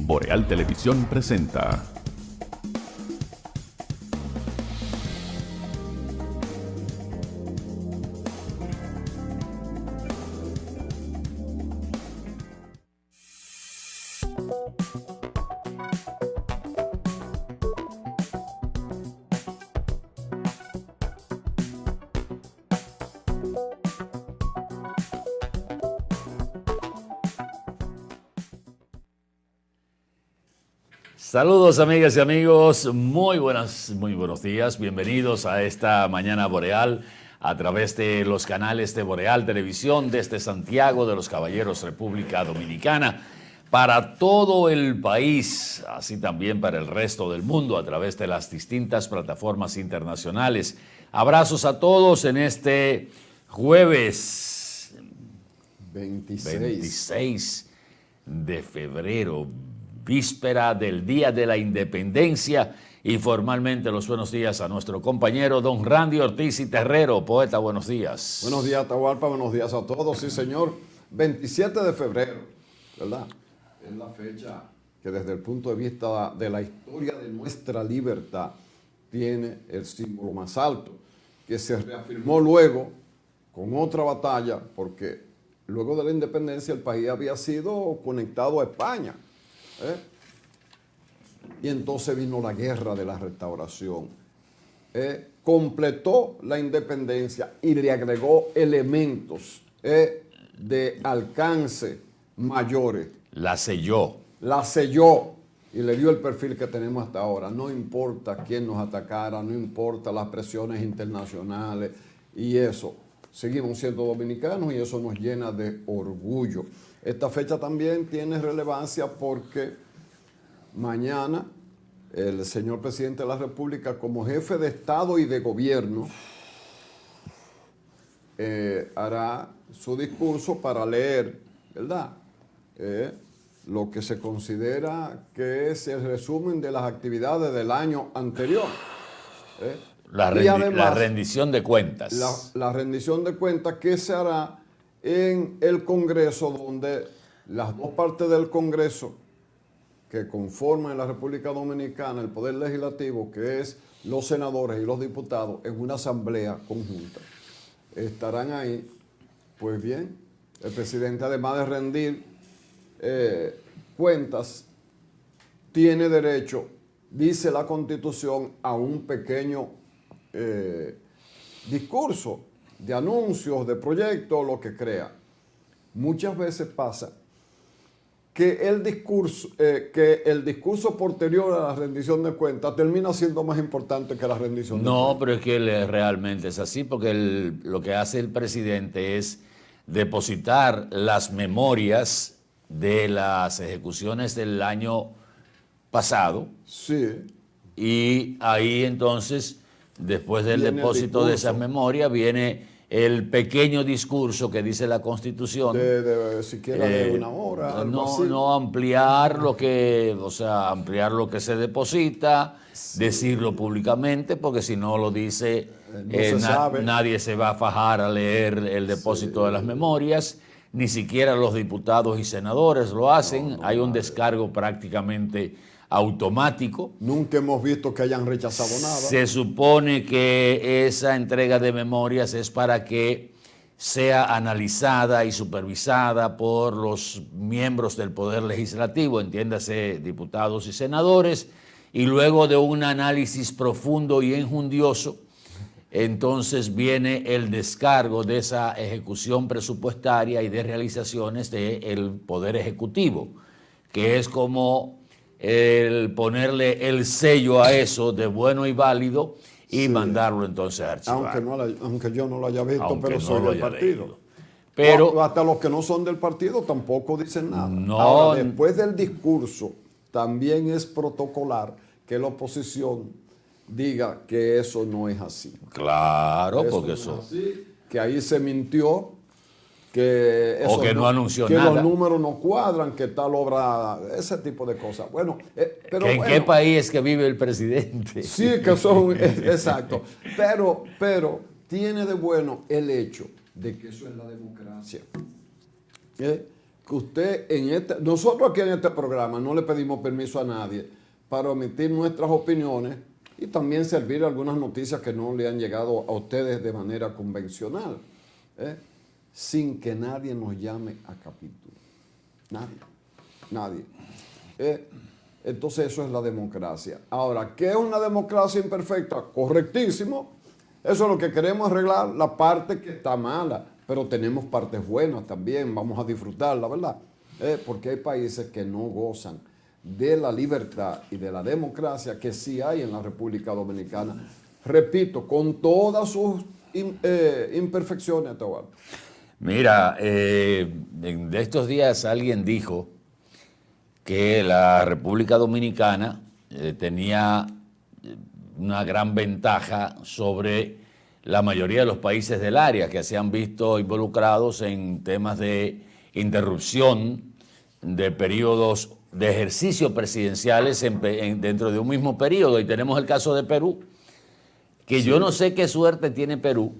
Boreal Televisión presenta Saludos amigas y amigos, muy buenos días, bienvenidos a esta mañana boreal a través de los canales de Boreal Televisión desde Santiago de los Caballeros, República Dominicana, para todo el país, así también para el resto del mundo a través de las distintas plataformas internacionales. Abrazos a todos en este jueves 26 de febrero. Víspera del Día de la Independencia, y formalmente los buenos días a nuestro compañero don Randy Ortiz y Terrero. Poeta, buenos días. Buenos días, Atahualpa, buenos días a todos. Sí, señor, 27 de febrero, ¿verdad? Es la fecha que desde el punto de vista de la historia de nuestra libertad tiene el símbolo más alto, que se reafirmó luego con otra batalla, porque luego de la independencia el país había sido conectado a España. Y entonces vino la guerra de la restauración. Completó la independencia y le agregó elementos de alcance mayores. La selló. La selló y le dio el perfil que tenemos hasta ahora. No importa quién nos atacara, no importa las presiones internacionales y eso. Seguimos siendo dominicanos y eso nos llena de orgullo. Esta fecha también tiene relevancia porque mañana el señor presidente de la República, como jefe de Estado y de Gobierno, hará su discurso para leer, ¿verdad? Lo que se considera que es el resumen de las actividades del año anterior. La rendición de cuentas. La rendición de cuentas que se hará en el Congreso, donde las dos partes del Congreso que conforman la República Dominicana, el Poder Legislativo, que es los senadores y los diputados, en una asamblea conjunta. Estarán ahí. Pues bien, el presidente, además de rendir cuentas, tiene derecho, dice la Constitución, a un pequeño discurso de anuncios, de proyectos, lo que crea. Muchas veces pasa que el discurso posterior a la rendición de cuentas termina siendo más importante que la rendición de cuentas. No, pero es que realmente es así, porque lo que hace el presidente es depositar las memorias de las ejecuciones del año pasado. Sí. Y ahí entonces, después del depósito de esas memorias, viene el pequeño discurso que dice la Constitución. Siquiera de una hora. No ampliar lo que, ampliar lo que se deposita, sí. Decirlo públicamente, porque si no lo dice, nadie se va a fajar a leer el depósito de las memorias, ni siquiera los diputados y senadores lo hacen. Hay un descargo prácticamente automático. Nunca hemos visto que hayan rechazado nada. Se supone que esa entrega de memorias es para que sea analizada y supervisada por los miembros del Poder Legislativo, entiéndase diputados y senadores, y luego de un análisis profundo y enjundioso, entonces viene el descargo de esa ejecución presupuestaria y de realizaciones del Poder Ejecutivo, que es como el ponerle el sello a eso de bueno y válido y sí. Mandarlo entonces a archivar. Aunque yo no lo haya visto, pero soy del partido. Pero hasta los que no son del partido tampoco dicen nada. No, ahora, después del discurso, también es protocolar que la oposición diga que eso no es así. Claro, porque eso... Así, que ahí se mintió, que eso o que no anunció que nada. Que los números no cuadran, que tal obra, ese tipo de cosas. Bueno, pero ¿En qué país es que vive el presidente? Sí, que son, exacto. Pero tiene de bueno el hecho de que eso es la democracia. que usted nosotros aquí en este programa no le pedimos permiso a nadie para omitir nuestras opiniones y también servir algunas noticias que no le han llegado a ustedes de manera convencional, sin que nadie nos llame a capítulo. Nadie. Entonces eso es la democracia. Ahora, ¿qué es una democracia imperfecta? Correctísimo. Eso es lo que queremos arreglar, la parte que está mala, pero tenemos partes buenas también, vamos a disfrutarla, ¿verdad? Porque hay países que no gozan de la libertad y de la democracia que sí hay en la República Dominicana. Repito, con todas sus imperfecciones, Atahualpa. Mira, de estos días alguien dijo que la República Dominicana tenía una gran ventaja sobre la mayoría de los países del área que se han visto involucrados en temas de interrupción de periodos de ejercicio presidenciales dentro de un mismo periodo. Y tenemos el caso de Perú, que sí. Yo no sé qué suerte tiene Perú.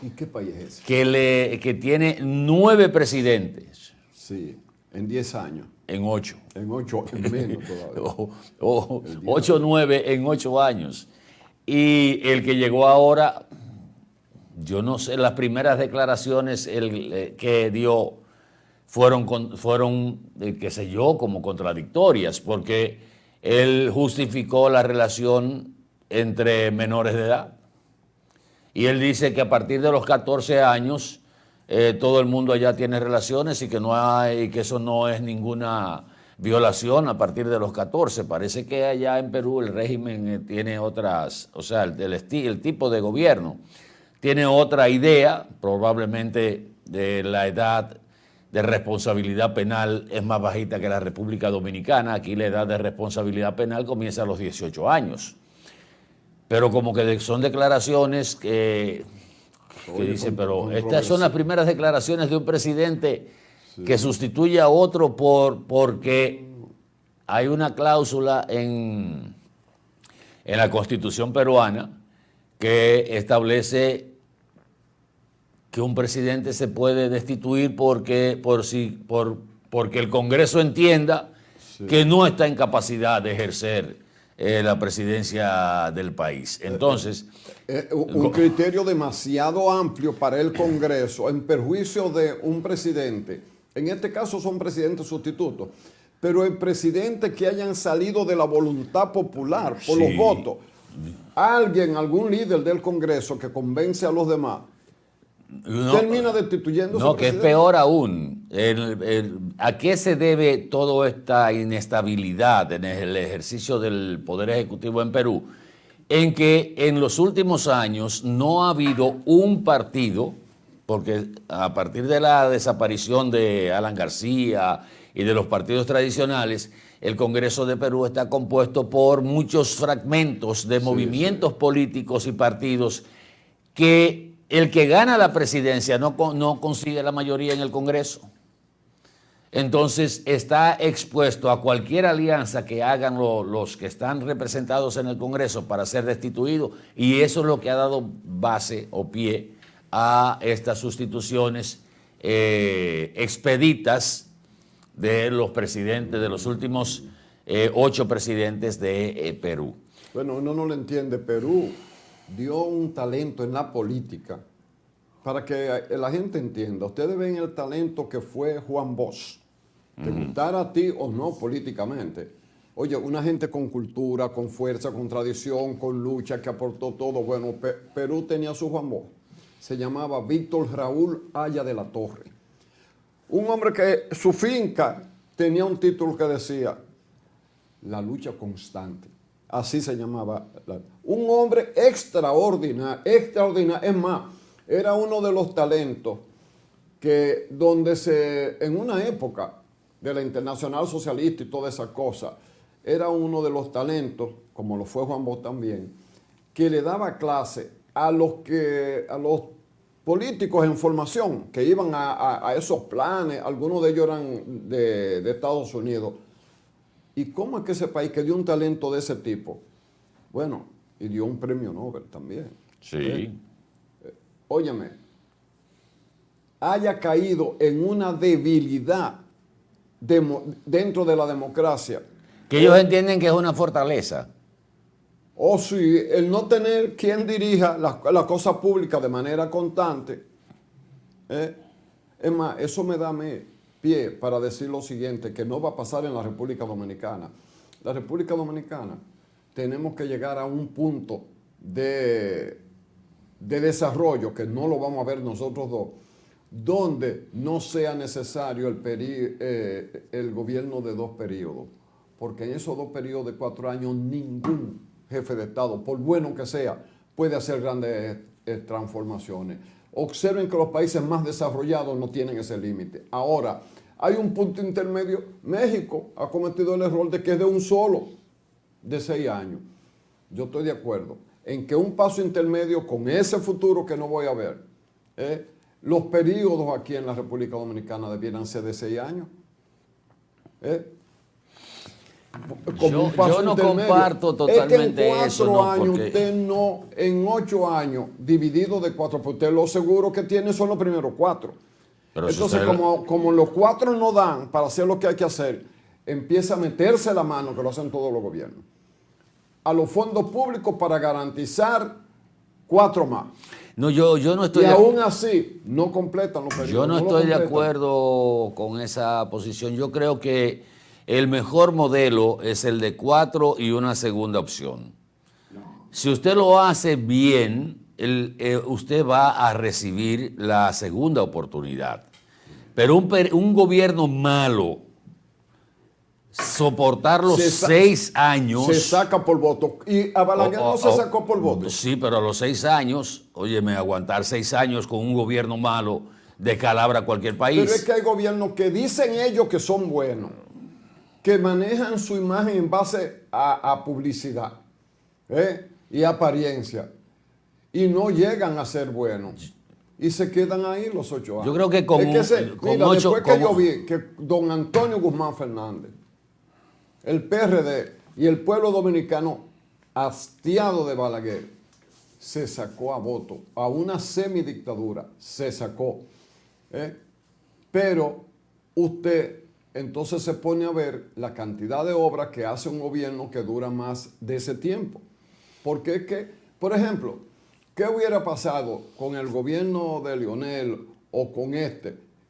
¿Y qué país es ese? Que tiene 9 presidentes. Sí, en 10 años. En 8. En 8, en menos todavía. 8 o 9 en 8 años. Y el que llegó ahora, yo no sé, las primeras declaraciones que dio fueron, qué sé yo, como contradictorias, porque él justificó la relación entre menores de edad. Y él dice que a partir de los 14 años todo el mundo allá tiene relaciones y que eso no es ninguna violación a partir de los 14. Parece que allá en Perú el régimen tiene otras, o sea, el tipo de gobierno tiene otra idea, probablemente de la edad de responsabilidad penal es más bajita que la República Dominicana. Aquí la edad de responsabilidad penal comienza a los 18 años. Pero como que son declaraciones que dicen, pero estas son las primeras declaraciones de un presidente que sustituye a otro porque hay una cláusula en la Constitución peruana que establece que un presidente se puede destituir porque el Congreso entienda que no está en capacidad de ejercer la presidencia del país. Entonces, un criterio demasiado amplio para el Congreso en perjuicio de un presidente. En este caso son presidentes sustitutos, pero el presidente que hayan salido de la voluntad popular por los votos, algún líder del Congreso que convence a los demás, termina destituyendo a su No, que es presidente. peor aún. ¿A qué se debe toda esta inestabilidad en el ejercicio del Poder Ejecutivo en Perú? En que en los últimos años no ha habido un partido, porque a partir de la desaparición de Alan García y de los partidos tradicionales, el Congreso de Perú está compuesto por muchos fragmentos de movimientos políticos y partidos que el que gana la presidencia no consigue la mayoría en el Congreso. Entonces está expuesto a cualquier alianza que hagan los que están representados en el Congreso para ser destituidos, y eso es lo que ha dado base o pie a estas sustituciones expeditas de los presidentes, de los últimos 8 presidentes de Perú. Bueno, uno no lo entiende. Perú dio un talento en la política para que la gente entienda. Ustedes ven el talento que fue Juan Bosch, te gustara a ti o no políticamente. Oye, una gente con cultura, con fuerza, con tradición, con lucha, que aportó todo. Bueno, Perú tenía su Juan Bosch. Se llamaba Víctor Raúl Haya de la Torre. Un hombre que su finca tenía un título que decía La lucha constante. Así se llamaba. Un hombre extraordinario. Es más, era uno de los talentos que en una época de la Internacional Socialista y toda esa cosa, era uno de los talentos, como lo fue Juan Bosch también, que le daba clase a los políticos en formación que iban a esos planes. Algunos de ellos eran de Estados Unidos. ¿Y cómo es que ese país que dio un talento de ese tipo? Bueno, y dio un premio Nobel también. Sí. Óyeme, haya caído en una debilidad dentro de la democracia. Que ellos entienden que es una fortaleza. O sí, el no tener quien dirija la cosa pública de manera constante. Es más, eso me da pie para decir lo siguiente, que no va a pasar en la República Dominicana. La República Dominicana tenemos que llegar a un punto de desarrollo, que no lo vamos a ver nosotros dos, donde no sea necesario el gobierno de 2 periodos. Porque en esos 2 periodos de 4 años ningún jefe de Estado, por bueno que sea, puede hacer grandes transformaciones. Observen que los países más desarrollados no tienen ese límite. Ahora, hay un punto intermedio. México ha cometido el error de que es de un solo, de 6 años. Yo estoy de acuerdo en que un paso intermedio con ese futuro que no voy a ver, los periodos aquí en la República Dominicana debieran ser de 6 años. Yo no comparto totalmente es que en 4 eso, ¿no? años, Porque usted no, en 8 años, dividido de 4, pues usted lo seguro que tiene son los primeros 4. Pero entonces, como los 4 no dan para hacer lo que hay que hacer, empieza a meterse la mano, que lo hacen todos los gobiernos, a los fondos públicos para garantizar 4 más. no, yo no estoy Y aún así, no completan los periodos. Yo no estoy de acuerdo con esa posición. Yo creo que el mejor modelo es el de 4 y una segunda opción. Si usted lo hace bien, usted va a recibir la segunda oportunidad. Pero un gobierno malo, soportar los 6 años... Se saca por voto. Y a Balaguer no se sacó por voto. Sí, pero a los 6 años, óyeme, aguantar 6 años con un gobierno malo descalabra cualquier país. Pero es que hay gobiernos que dicen ellos que son buenos, que manejan su imagen en base a publicidad y apariencia, y no llegan a ser buenos. Y se quedan ahí los 8 años. Yo creo que con 8... Después que yo vi que don Antonio Guzmán Fernández, el PRD y el pueblo dominicano, hastiado de Balaguer, se sacó a voto, a una semidictadura, se sacó. Pero usted entonces se pone a ver la cantidad de obras que hace un gobierno que dura más de ese tiempo. Porque es que, por ejemplo, ¿qué hubiera pasado con el gobierno de Leonel o con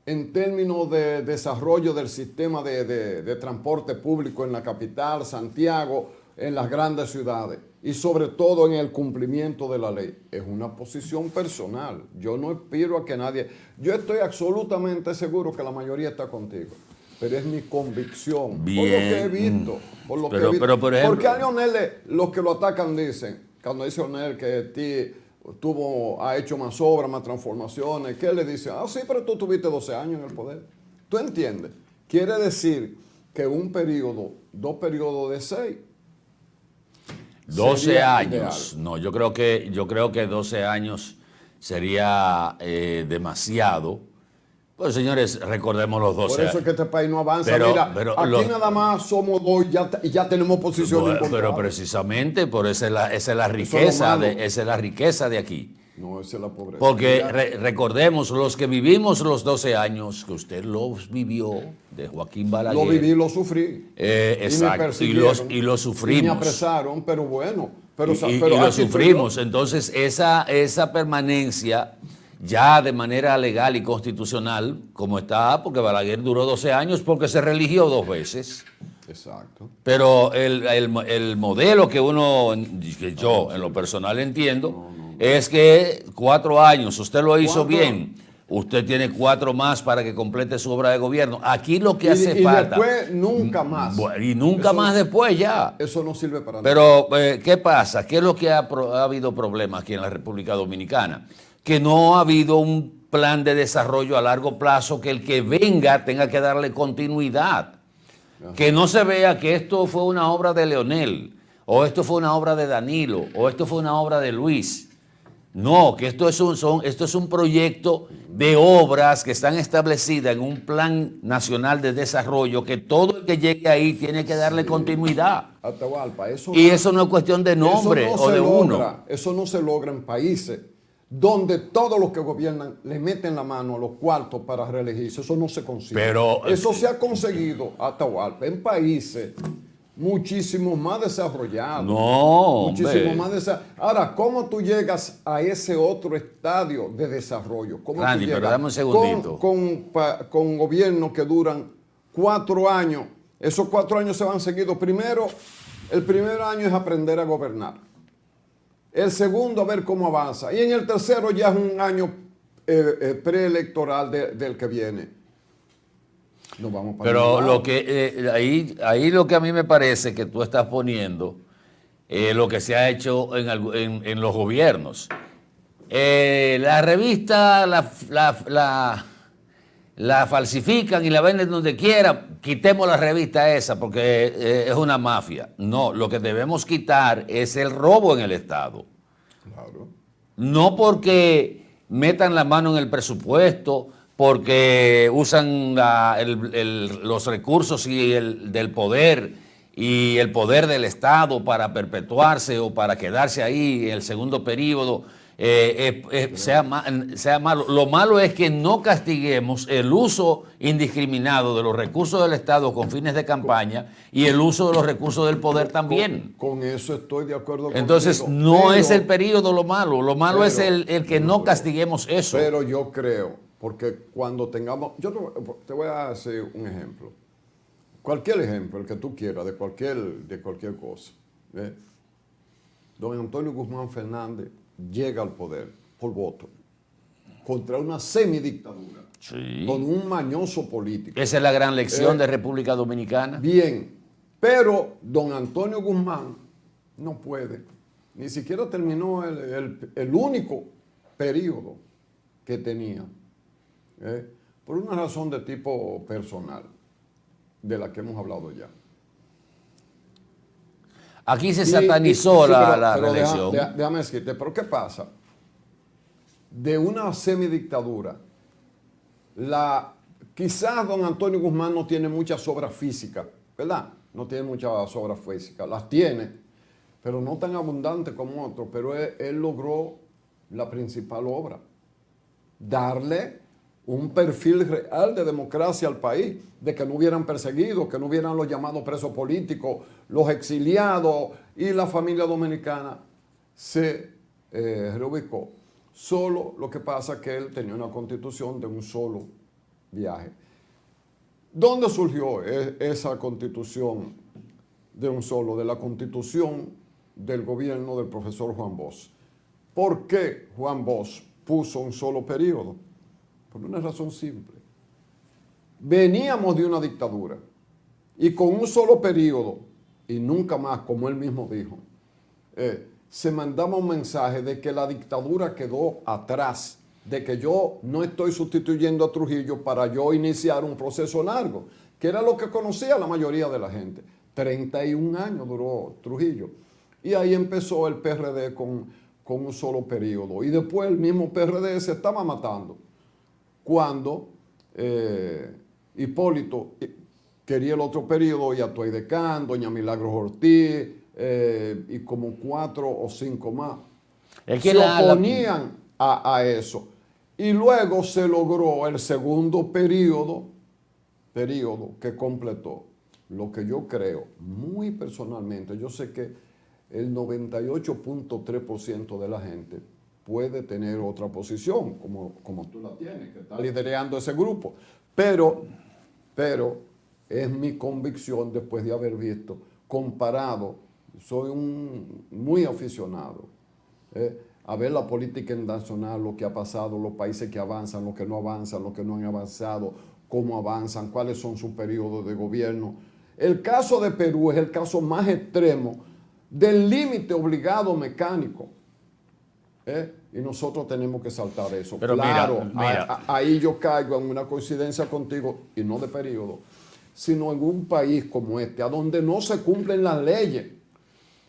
en términos de desarrollo del sistema de transporte público en la capital, Santiago, en las grandes ciudades y sobre todo en el cumplimiento de la ley? Es una posición personal. Yo no aspiro a que nadie... Yo estoy absolutamente seguro que la mayoría está contigo. Pero es mi convicción. Bien. Por lo que he visto. Pero, por ejemplo, porque a Leonel, los que lo atacan dicen, cuando dice Leonel que ha hecho más obras, más transformaciones, ¿qué le dice? Sí, pero tú tuviste 12 años en el poder. ¿Tú entiendes? Quiere decir que 2 periodos de 6. 12 años. Ideal. No, yo creo que 12 años sería demasiado. Pues señores, recordemos los 12 años. Por eso es que este país no avanza. Pero aquí nada más somos 2 y ya tenemos posiciones. Pero precisamente por esa es la riqueza de aquí. No, esa es la pobreza. Porque recordemos, los que vivimos los 12 años, que usted los vivió, de Joaquín Balaguer. Lo viví y lo sufrí. Exacto, y lo sufrimos. Y me apresaron, pero bueno. Y lo sufrimos. Entonces, esa permanencia ya de manera legal y constitucional, como está, porque Balaguer duró 12 años porque se religió 2 veces. Exacto. Pero el modelo que yo en lo personal entiendo, es que 4 años, usted lo hizo bien, usted tiene 4 más para que complete su obra de gobierno. Aquí lo que hace falta... Y después nunca más. Y nunca más después ya. Eso no sirve para nada. Pero, ¿qué pasa? ¿Qué es lo que ha habido problemas aquí en la República Dominicana? Que no ha habido un plan de desarrollo a largo plazo que el que venga tenga que darle continuidad. Ajá. Que no se vea que esto fue una obra de Leonel, o esto fue una obra de Danilo, o esto fue una obra de Luis. No, que esto es un proyecto de obras que están establecidas en un plan nacional de desarrollo, que todo el que llegue ahí tiene que darle continuidad. Atahualpa, eso no es cuestión de nombre o de uno. Eso no se logra en países donde todos los que gobiernan le meten la mano a los cuartos para reelegirse. Eso no se consigue. Pero, eso se ha conseguido, Atahualpa, en países muchísimo más desarrollados. No, muchísimo más desarrollados. Ahora, ¿cómo tú llegas a ese otro estadio de desarrollo? ¿Cómo Randy, tú llegas? pero dame un segundito. Con gobiernos que duran 4 años. Esos 4 años se van seguidos. Primero, el primer año es aprender a gobernar. El segundo, a ver cómo avanza. Y en el tercero ya es un año preelectoral del que viene. Nos vamos para Pero lo que ahí lo que a mí me parece que tú estás poniendo, lo que se ha hecho en los gobiernos. La revista la falsifican y la venden donde quiera. Quitemos la revista esa porque es una mafia. No, lo que debemos quitar es el robo en el Estado. Claro. No porque metan la mano en el presupuesto, porque usan los recursos del poder y el poder del Estado para perpetuarse o para quedarse ahí en el segundo periodo, sea malo. Lo malo es que no castiguemos el uso indiscriminado de los recursos del Estado con fines de campaña y el uso de los recursos del poder también. Con eso estoy de acuerdo contigo. Entonces, no es el periodo lo malo es el que no castiguemos eso. Pero yo creo, porque cuando tengamos, yo te voy a hacer un ejemplo. Cualquier ejemplo, el que tú quieras, de cualquier cosa. Don Antonio Guzmán Fernández llega al poder por voto contra una semidictadura, Sí. con un mañoso político. Esa es la gran lección de República Dominicana. Bien, pero don Antonio Guzmán no puede. Ni siquiera terminó el único periodo que tenía. Por una razón de tipo personal, de la que hemos hablado ya. Aquí se satanizó la reelección. Déjame decirte, pero ¿qué pasa? De una semidictadura, quizás don Antonio Guzmán no tiene muchas obras físicas, ¿verdad? No tiene muchas obras físicas, las tiene, pero no tan abundantes como otros, pero él logró la principal obra, darle un perfil real de democracia al país, de que no hubieran perseguidos, que no hubieran los llamados presos políticos, los exiliados, y la familia dominicana se reubicó. Solo lo que pasa es que él tenía una constitución de un solo viaje. ¿Dónde surgió esa constitución de un solo? De la constitución del gobierno del profesor Juan Bosch. ¿Por qué Juan Bosch puso un solo periodo? Por una razón simple. Veníamos de una dictadura y con un solo periodo, y nunca más, como él mismo dijo, se mandaba un mensaje de que la dictadura quedó atrás, de que yo no estoy sustituyendo a Trujillo para yo iniciar un proceso largo, que era lo que conocía la mayoría de la gente. 31 años duró Trujillo. Y ahí empezó el PRD con un solo periodo. Y después el mismo PRD se estaba matando cuando Hipólito quería el otro periodo, y Atuay Decán, doña Milagros Ortiz, y como 4 o 5 más. Se oponían a eso. Y luego se logró el segundo periodo que completó. Lo que yo creo, muy personalmente, yo sé que el 98.3% de la gente puede tener otra posición, como tú la tienes, que está liderando ese grupo. Pero es mi convicción, después de haber visto, comparado, soy muy aficionado a ver la política internacional, lo que ha pasado, los países que avanzan, los que no avanzan, los que no han avanzado, cómo avanzan, cuáles son sus periodos de gobierno. El caso de Perú es el caso más extremo del límite obligado mecánico. Y nosotros tenemos que saltar eso. Pero claro, mira. Ahí yo caigo en una coincidencia contigo, y no de periodo, sino en un país como este, a donde no se cumplen las leyes.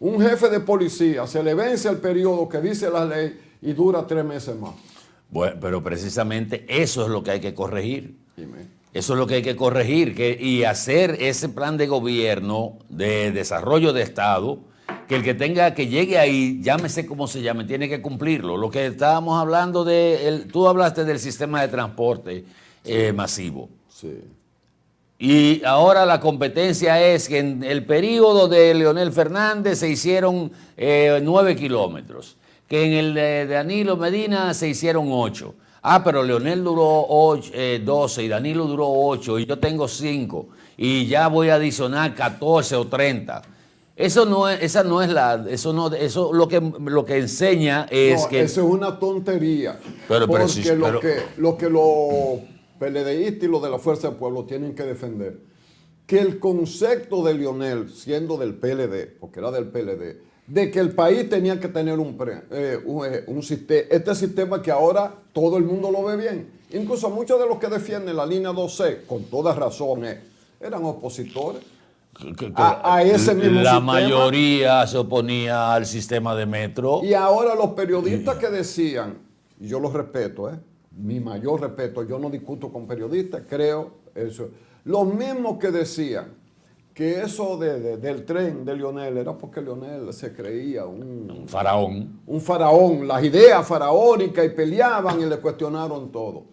Un jefe de policía se le vence el periodo que dice la ley y dura 3 meses más. Bueno, pero precisamente eso es lo que hay que corregir. Dime. Eso es lo que hay que corregir y hacer ese plan de gobierno de desarrollo de Estado que el que tenga, que llegue ahí, llámese como se llame, tiene que cumplirlo. Lo que estábamos hablando tú hablaste del sistema de transporte masivo. Sí. Y ahora la competencia es que en el periodo de Leonel Fernández se hicieron 9 kilómetros, que en el de Danilo Medina se hicieron 8. Pero Leonel duró 12 y Danilo duró 8 y yo tengo 5 y ya voy a adicionar 14 o 30. Eso lo que enseña es No, que... eso es una tontería. Pero lo que los PLDistas y los de la Fuerza del Pueblo tienen que defender, que el concepto de Leonel, siendo del PLD, porque era del PLD, de que el país tenía que tener un sistema, este sistema que ahora todo el mundo lo ve bien. Incluso muchos de los que defienden la línea 12, con toda razón, eran opositores a ese mismo la sistema. mayoría se oponía al sistema de metro. Y ahora los periodistas que decían, y yo los respeto, mi mayor respeto, yo no discuto con periodistas, creo eso. Los mismos que decían que eso del tren de Leonel era porque Leonel se creía un faraón. Un faraón, las ideas faraónicas, y peleaban y le cuestionaron todo.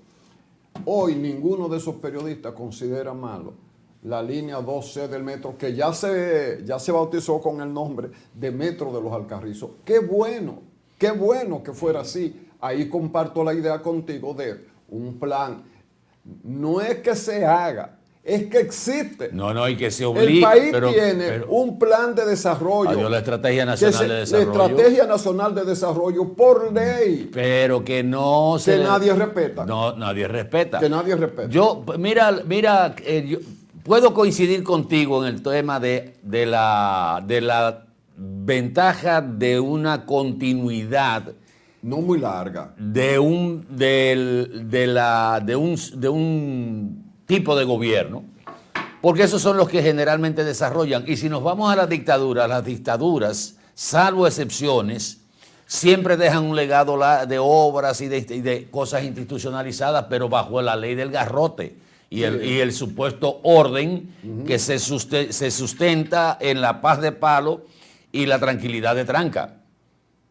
Hoy ninguno de esos periodistas considera malo la línea 2C del metro, que ya se bautizó con el nombre de Metro de los Alcarrizos. Qué bueno que fuera así. Ahí comparto la idea contigo de un plan. No es que se haga, es que existe. No, y que se obligue. El país tiene un plan de desarrollo. Adiós, la Estrategia Nacional de Desarrollo. La Estrategia Nacional de Desarrollo por ley. Pero que no se... Que nadie respeta. No, nadie respeta. Que nadie respeta. Yo, mira, yo puedo coincidir contigo en el tema de la ventaja de una continuidad. No muy larga. De un tipo de gobierno, porque esos son los que generalmente desarrollan. Y si nos vamos a las dictaduras, salvo excepciones, siempre dejan un legado de obras y de cosas institucionalizadas, pero bajo la ley del garrote y el supuesto orden que se sustenta en la paz de palo y la tranquilidad de tranca.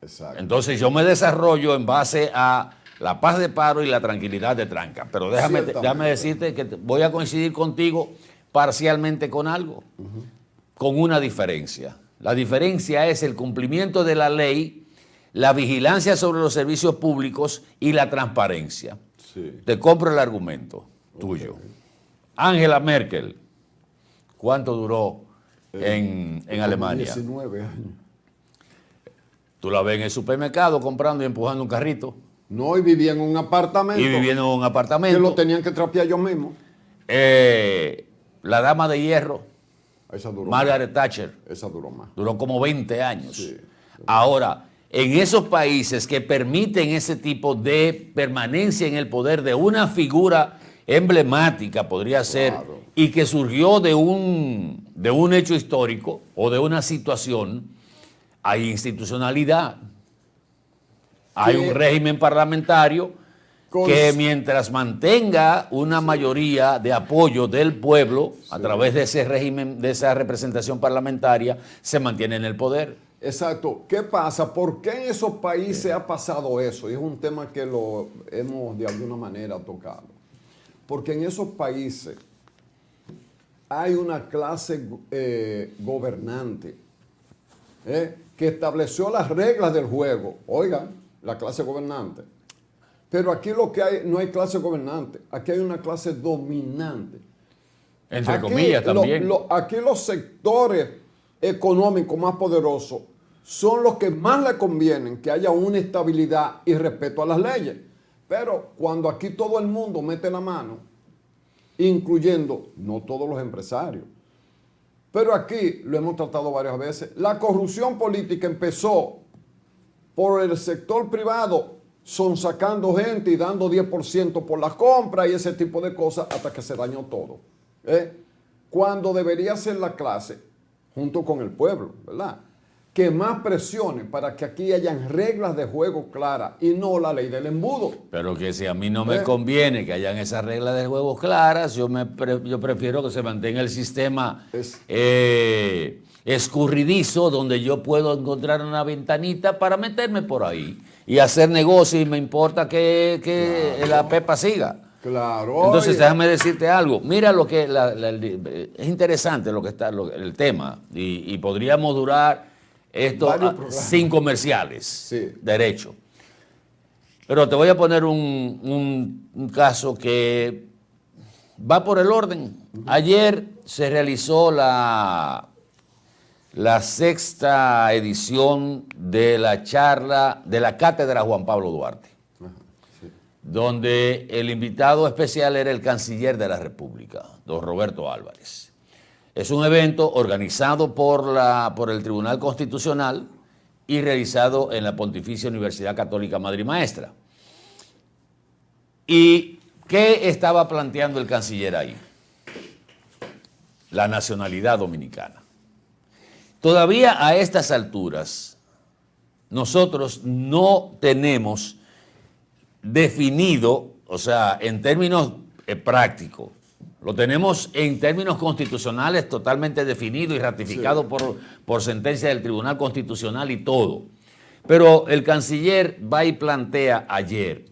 Exacto. Entonces yo me desarrollo en base a la paz de paro y la tranquilidad de tranca. Pero déjame decirte que voy a coincidir contigo parcialmente con algo, con una diferencia. La diferencia es el cumplimiento de la ley, la vigilancia sobre los servicios públicos y la transparencia. Sí. Te compro el argumento tuyo. Angela Merkel, ¿cuánto duró en Alemania? 19 años. Tú la ves en el supermercado comprando y empujando un carrito. No, y vivía en un apartamento. Y viviendo en un apartamento. Que lo tenían que trapear ellos mismos. La dama de hierro, Esa duró Margaret Thatcher, más. Esa duró más. duró como 20 años. Sí. Ahora, en esos países que permiten ese tipo de permanencia en el poder de una figura emblemática, podría ser, Claro. y que surgió de un hecho histórico o de una situación, hay institucionalidad, hay un régimen parlamentario que mientras mantenga una mayoría de apoyo del pueblo a través de ese régimen, de esa representación parlamentaria, se mantiene en el poder. Exacto. ¿Qué pasa? ¿Por qué en esos países ha pasado eso? Y es un tema que lo hemos de alguna manera tocado. Porque en esos países hay una clase gobernante que estableció las reglas del juego. Oigan, la clase gobernante. Pero aquí lo que hay, no hay clase gobernante, aquí hay una clase dominante. Entre Aquí, comillas también. Aquí los sectores económicos más poderosos son los que más le convienen que haya una estabilidad y respeto a las leyes. Pero cuando aquí todo el mundo mete la mano, incluyendo no todos los empresarios, pero aquí lo hemos tratado varias veces, la corrupción política empezó por el sector privado, son sacando gente y dando 10% por las compras y ese tipo de cosas hasta que se dañó todo. Cuando debería ser la clase, junto con el pueblo, ¿verdad? que más presione para que aquí hayan reglas de juego claras y no la ley del embudo. Pero que si a mí no me conviene que hayan esas reglas de juego claras, yo prefiero que se mantenga el sistema escurridizo, donde yo puedo encontrar una ventanita para meterme por ahí y hacer negocio, y me importa que la pepa siga. Claro. Entonces, déjame decirte algo. Mira lo que es interesante lo que está el tema, y podríamos durar esto sin comerciales. Sí. Derecho. Pero te voy a poner un caso que va por el orden. Ayer se realizó la 6ª edición de la charla de la Cátedra Juan Pablo Duarte, donde el invitado especial era el canciller de la República, don Roberto Álvarez. Es un evento organizado por el Tribunal Constitucional y realizado en la Pontificia Universidad Católica Madre y Maestra. ¿Y qué estaba planteando el canciller ahí? La nacionalidad dominicana. Todavía a estas alturas, nosotros no tenemos definido, o sea, en términos prácticos, lo tenemos en términos constitucionales totalmente definido y ratificado por sentencia del Tribunal Constitucional y todo. Pero el canciller va y plantea ayer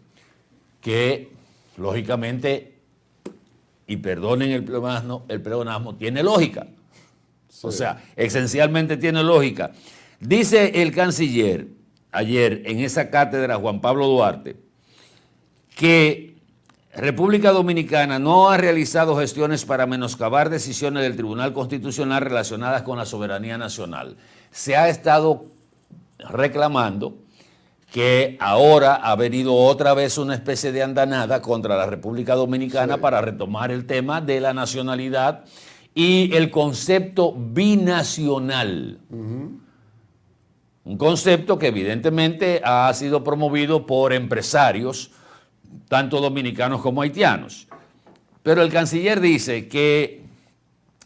que, lógicamente, y perdonen el pleonasmo, tiene lógica. Sí. O sea, esencialmente tiene lógica. Dice el canciller ayer en esa cátedra Juan Pablo Duarte que República Dominicana no ha realizado gestiones para menoscabar decisiones del Tribunal Constitucional relacionadas con la soberanía nacional. Se ha estado reclamando que ahora ha venido otra vez una especie de andanada contra la República Dominicana para retomar el tema de la nacionalidad y el concepto binacional. Un concepto que evidentemente ha sido promovido por empresarios, tanto dominicanos como haitianos. Pero el canciller dice que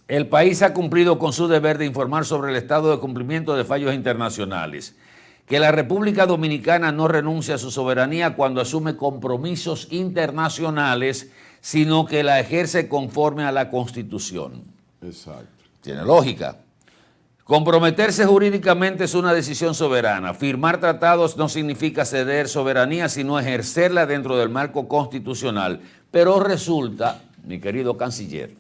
el país ha cumplido con su deber de informar sobre el estado de cumplimiento de fallos internacionales, que la República Dominicana no renuncia a su soberanía cuando asume compromisos internacionales, sino que la ejerce conforme a la Constitución. Exacto. Tiene lógica. Comprometerse jurídicamente es una decisión soberana. Firmar tratados no significa ceder soberanía, sino ejercerla dentro del marco constitucional. Pero resulta, mi querido canciller,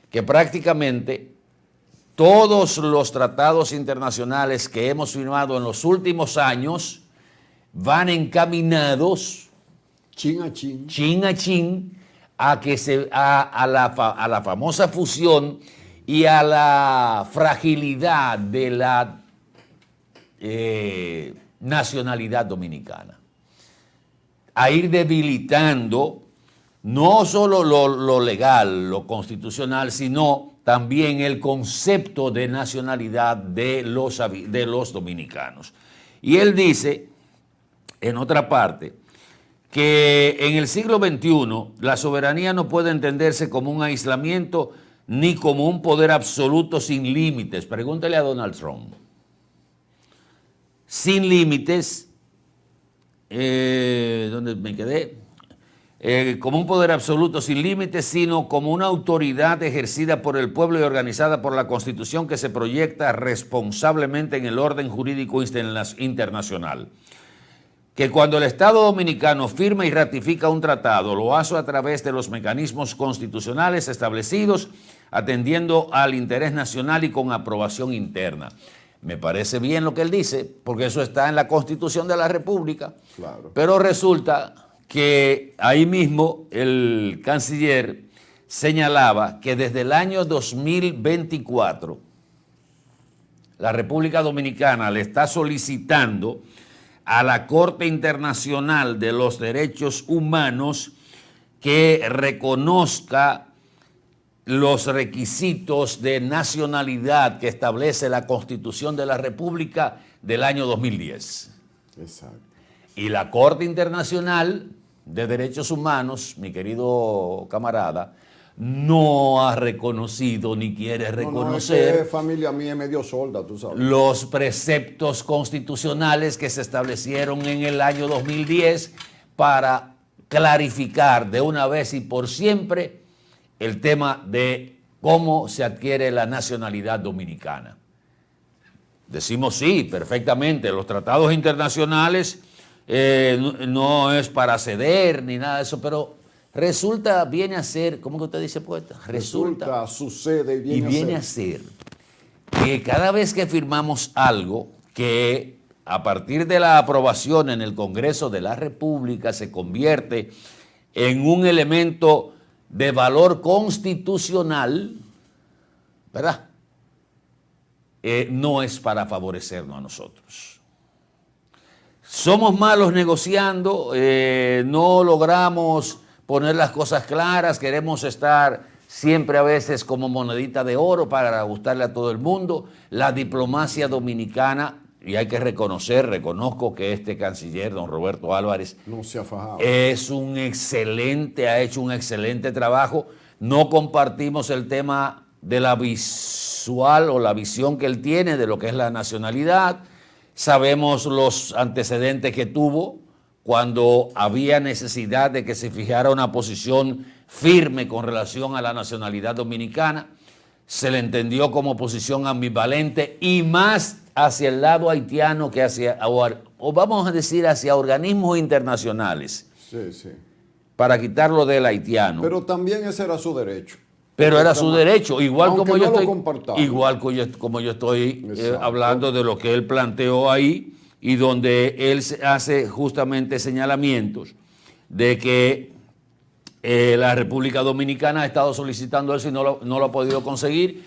que prácticamente todos los tratados internacionales que hemos firmado en los últimos años van encaminados chin a chin, a la famosa fusión y a la fragilidad de la nacionalidad dominicana. A ir debilitando no solo lo legal, lo constitucional, sino también el concepto de nacionalidad de los dominicanos. Y él dice, en otra parte, que en el siglo XXI la soberanía no puede entenderse como un aislamiento ni como un poder absoluto sin límites. Pregúntale a Donald Trump. Sin límites, ¿dónde me quedé? Como un poder absoluto sin límites, sino como una autoridad ejercida por el pueblo y organizada por la Constitución que se proyecta responsablemente en el orden jurídico internacional. Que cuando el Estado Dominicano firma y ratifica un tratado, lo hace a través de los mecanismos constitucionales establecidos, atendiendo al interés nacional y con aprobación interna. Me parece bien lo que él dice, porque eso está en la Constitución de la República. Claro. Pero resulta que ahí mismo el canciller señalaba que desde el año 2024 la República Dominicana le está solicitando a la Corte Internacional de los Derechos Humanos que reconozca los requisitos de nacionalidad que establece la Constitución de la República del año 2010. Exacto. Y la Corte Internacional de Derechos Humanos, mi querido camarada, no ha reconocido ni quiere No, reconocer es que familia mía es medio sorda, tú sabes. los preceptos constitucionales que se establecieron en el año 2010 para clarificar de una vez y por siempre el tema de cómo se adquiere la nacionalidad dominicana. Decimos sí, perfectamente, los tratados internacionales no es para ceder ni nada de eso, pero resulta, viene a ser, ¿cómo que usted dice, poeta? Resulta, sucede y viene a ser que cada vez que firmamos algo que a partir de la aprobación en el Congreso de la República se convierte en un elemento de valor constitucional, ¿verdad? No es para favorecernos a nosotros. Somos malos negociando, no logramos poner las cosas claras, queremos estar siempre a veces como monedita de oro para gustarle a todo el mundo. La diplomacia dominicana, y hay que reconozco que este canciller, don Roberto Álvarez, no se ha fajado. ha hecho un excelente trabajo. No compartimos el tema de la visual o la visión que él tiene de lo que es la nacionalidad. Sabemos los antecedentes que tuvo cuando había necesidad de que se fijara una posición firme con relación a la nacionalidad dominicana. Se le entendió como posición ambivalente y más hacia el lado haitiano que hacia, o vamos a decir, hacia organismos internacionales. Sí, sí. Para quitarlo del haitiano. Pero también ese era su derecho. Pero era su derecho, igual como yo estoy, como yo estoy hablando de lo que él planteó ahí y donde él hace justamente señalamientos de que la República Dominicana ha estado solicitando eso y no lo ha podido conseguir.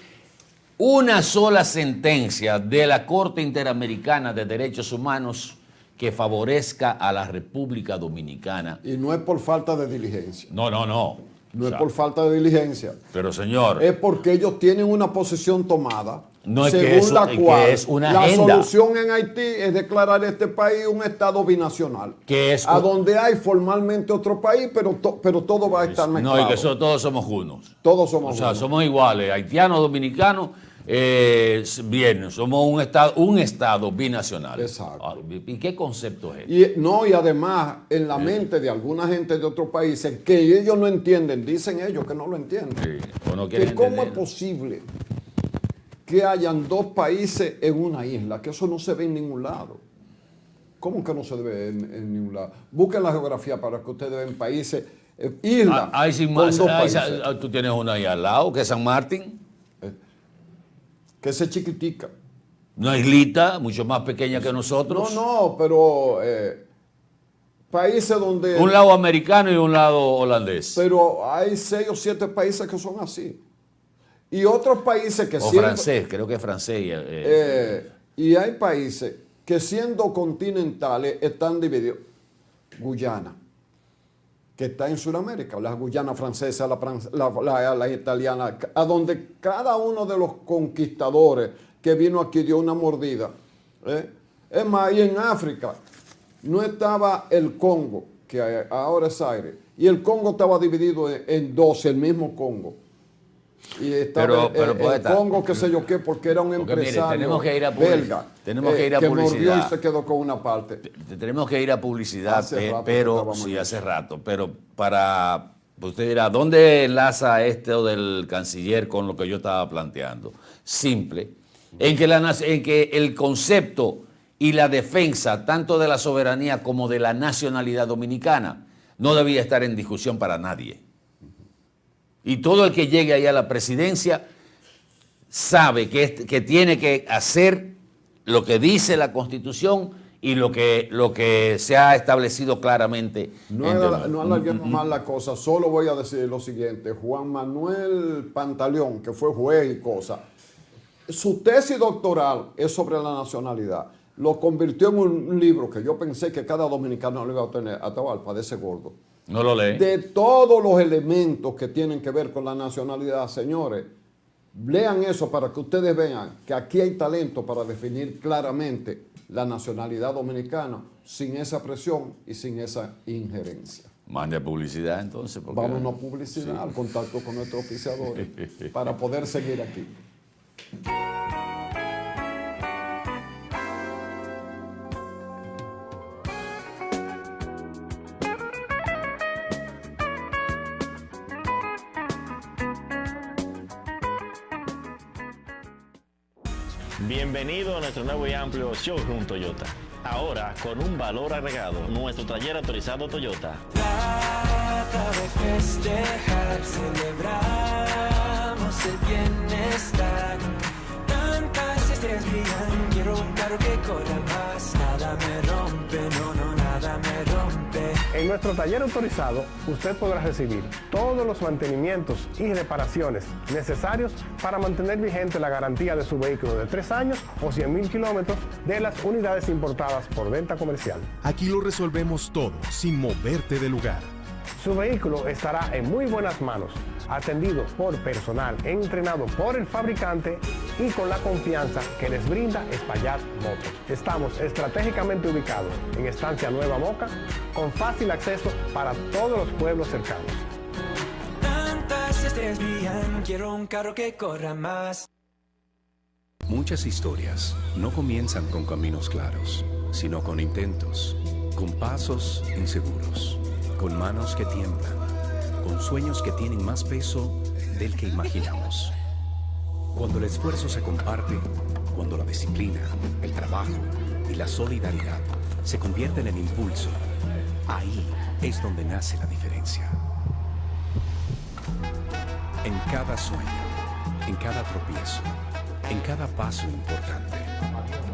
Una sola sentencia de la Corte Interamericana de Derechos Humanos que favorezca a la República Dominicana. Y no es por falta de diligencia. No. No es por falta de diligencia. Pero señor, es porque ellos tienen una posición tomada, no es según que eso, la cual que es una la agenda. solución en Haití es declarar este país un estado binacional, que es a donde hay formalmente otro país, pero todo va a estar mezclado. No, y que todos somos unos. Todos somos unos. unos. Somos iguales, haitianos, dominicanos. Bien, somos un estado binacional. Exacto. ¿Y qué concepto es? Y además, en la mente de alguna gente de otros países, que ellos no entienden, dicen ellos que no lo entienden. Sí, o no quieren que ¿cómo entender. es posible que hayan dos países en una isla? Que eso no se ve en ningún lado. ¿Cómo que no se ve en ningún lado? Busquen la geografía para que ustedes vean países, islas. Tú tienes una ahí al lado, que es San Martín. Que es chiquitica. Una islita mucho más pequeña que nosotros. No, pero países donde... Un lado americano y un lado holandés. Pero hay 6 o 7 países que son así. Y otros países que siendo... francés, creo que es francés. Y hay países que siendo continentales están divididos. Guyana, que está en Sudamérica, la Guyana francesa, la italiana, a donde cada uno de los conquistadores que vino aquí dio una mordida. Es más, y en África no estaba el Congo, que ahora es Zaire, y el Congo estaba dividido en 12, el mismo Congo. Y estaba el Congo, qué sé yo qué, porque era un empresario belga que mordió y se quedó con una parte. Tenemos que ir a publicidad, hace rato, pero para, usted dirá, ¿dónde enlaza esto del canciller con lo que yo estaba planteando? Simple, en que el concepto y la defensa tanto de la soberanía como de la nacionalidad dominicana no debía estar en discusión para nadie. Y todo el que llegue ahí a la presidencia sabe que tiene que hacer lo que dice la Constitución y lo que se ha establecido claramente. No alarguemos más la cosa, solo voy a decir lo siguiente. Juan Manuel Pantaleón, que fue juez y cosa, su tesis doctoral es sobre la nacionalidad. Lo convirtió en un libro que yo pensé que cada dominicano lo iba a tener, hasta para ese gordo. No lo lee. De todos los elementos que tienen que ver con la nacionalidad, señores, lean eso para que ustedes vean que aquí hay talento para definir claramente la nacionalidad dominicana sin esa presión y sin esa injerencia. Mande publicidad entonces. Porque... Vámonos a publicidad, al contacto con nuestros oficiadores, para poder seguir aquí. Bienvenido a nuestro nuevo y amplio showroom Toyota. Ahora con un valor agregado, nuestro taller autorizado Toyota. Trata de festejar, celebramos el bienestar. Tantas estrellas brillan, quiero un carro que corra más. Nada me rompe, no, no, nada me rompe. En nuestro taller autorizado, usted podrá recibir todos los mantenimientos y reparaciones necesarios para mantener vigente la garantía de su vehículo de 3 años o 100,000 kilómetros de las unidades importadas por venta comercial. Aquí lo resolvemos todo, sin moverte de lugar. Su vehículo estará en muy buenas manos, atendido por personal entrenado por el fabricante y con la confianza que les brinda Espaillat Motors. Estamos estratégicamente ubicados en Estancia Nueva Moca, con fácil acceso para todos los pueblos cercanos. Tantas estrellas brillan, quiero un carro que corra más. Muchas historias no comienzan con caminos claros, sino con intentos, con pasos inseguros, con manos que tiemblan, con sueños que tienen más peso del que imaginamos. Cuando el esfuerzo se comparte, cuando la disciplina, el trabajo y la solidaridad se convierten en impulso, ahí es donde nace la diferencia. En cada sueño, en cada tropiezo, en cada paso importante,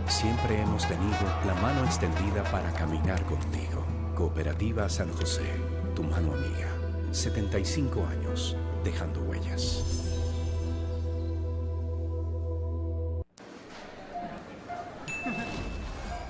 siempre hemos tenido la mano extendida para caminar contigo. Cooperativa San José, tu mano amiga. 75 años, dejando huellas.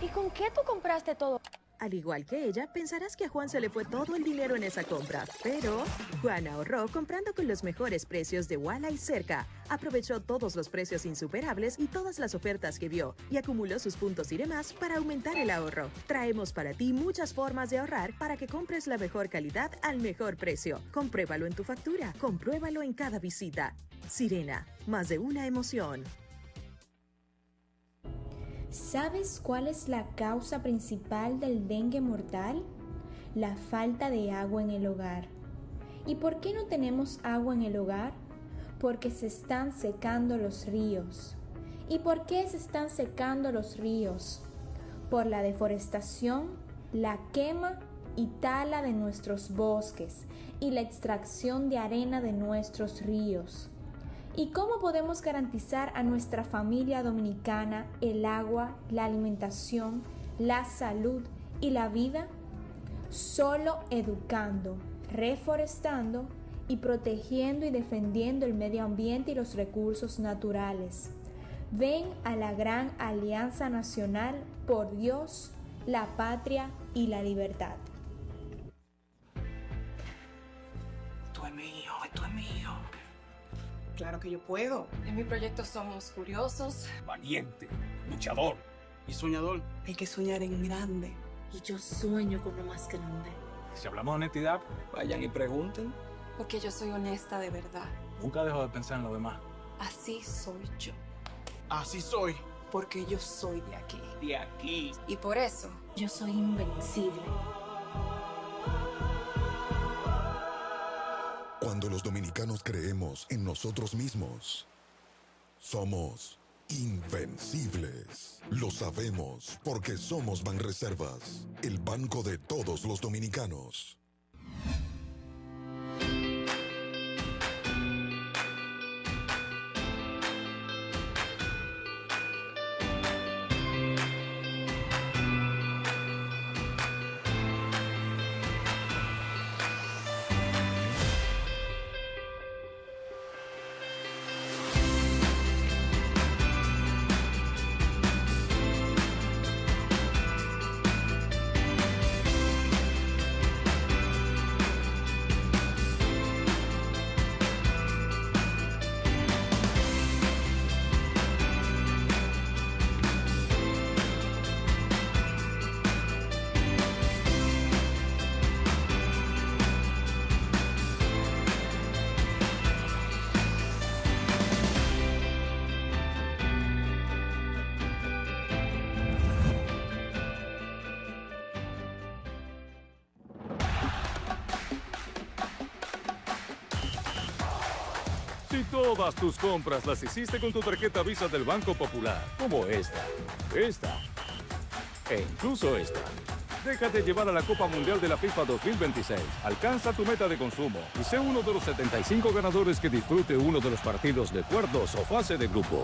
¿Y con qué tú compraste todo? Al igual que ella, pensarás que a Juan se le fue todo el dinero en esa compra. Pero Juan ahorró comprando con los mejores precios de Walla y Cerca. Aprovechó todos los precios insuperables y todas las ofertas que vio y acumuló sus puntos y demás para aumentar el ahorro. Traemos para ti muchas formas de ahorrar para que compres la mejor calidad al mejor precio. Compruébalo en tu factura, compruébalo en cada visita. Sirena, más de una emoción. ¿Sabes cuál es la causa principal del dengue mortal? La falta de agua en el hogar. ¿Y por qué no tenemos agua en el hogar? Porque se están secando los ríos. ¿Y por qué se están secando los ríos? Por la deforestación, la quema y tala de nuestros bosques y la extracción de arena de nuestros ríos. ¿Y cómo podemos garantizar a nuestra familia dominicana el agua, la alimentación, la salud y la vida? Solo educando, reforestando y protegiendo y defendiendo el medio ambiente y los recursos naturales. Ven a la gran Alianza Nacional por Dios, la patria y la libertad. Esto es mío, esto es mío. Claro que yo puedo. En mi proyecto somos curiosos, valiente, luchador y soñador. Hay que soñar en grande. y yo sueño con lo más grande. Si hablamos de honestidad, vayan y pregunten. Porque yo soy honesta de verdad. Nunca dejo de pensar en lo demás. Así soy yo. Así soy. Porque yo soy de aquí. De aquí. Y por eso, yo soy invencible. Cuando los dominicanos creemos en nosotros mismos, somos invencibles. Lo sabemos porque somos Banreservas, el banco de todos los dominicanos. Si todas tus compras las hiciste con tu tarjeta Visa del Banco Popular, como esta e incluso esta, déjate llevar a la Copa Mundial de la FIFA 2026. Alcanza tu meta de consumo y sé uno de los 75 ganadores que disfrute uno de los partidos de cuartos o fase de grupo.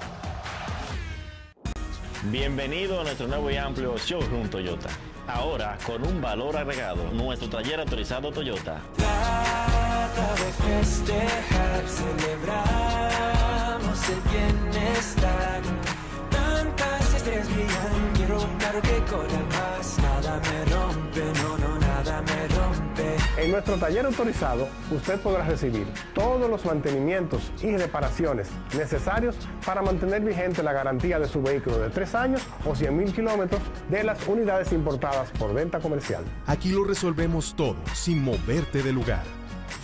Bienvenido a nuestro nuevo y amplio showroom Toyota. Ahora, con un valor agregado, nuestro taller autorizado Toyota. Trata de festejar, celebramos el bienestar. Tantas estrellas brillan, quiero un carro que corra más. Nada me rompe, no, no, nada me rompe. En nuestro taller autorizado, usted podrá recibir todos los mantenimientos y reparaciones necesarios para mantener vigente la garantía de su vehículo de 3 años o 100,000 kilómetros de las unidades importadas por venta comercial. Aquí lo resolvemos todo sin moverte del lugar.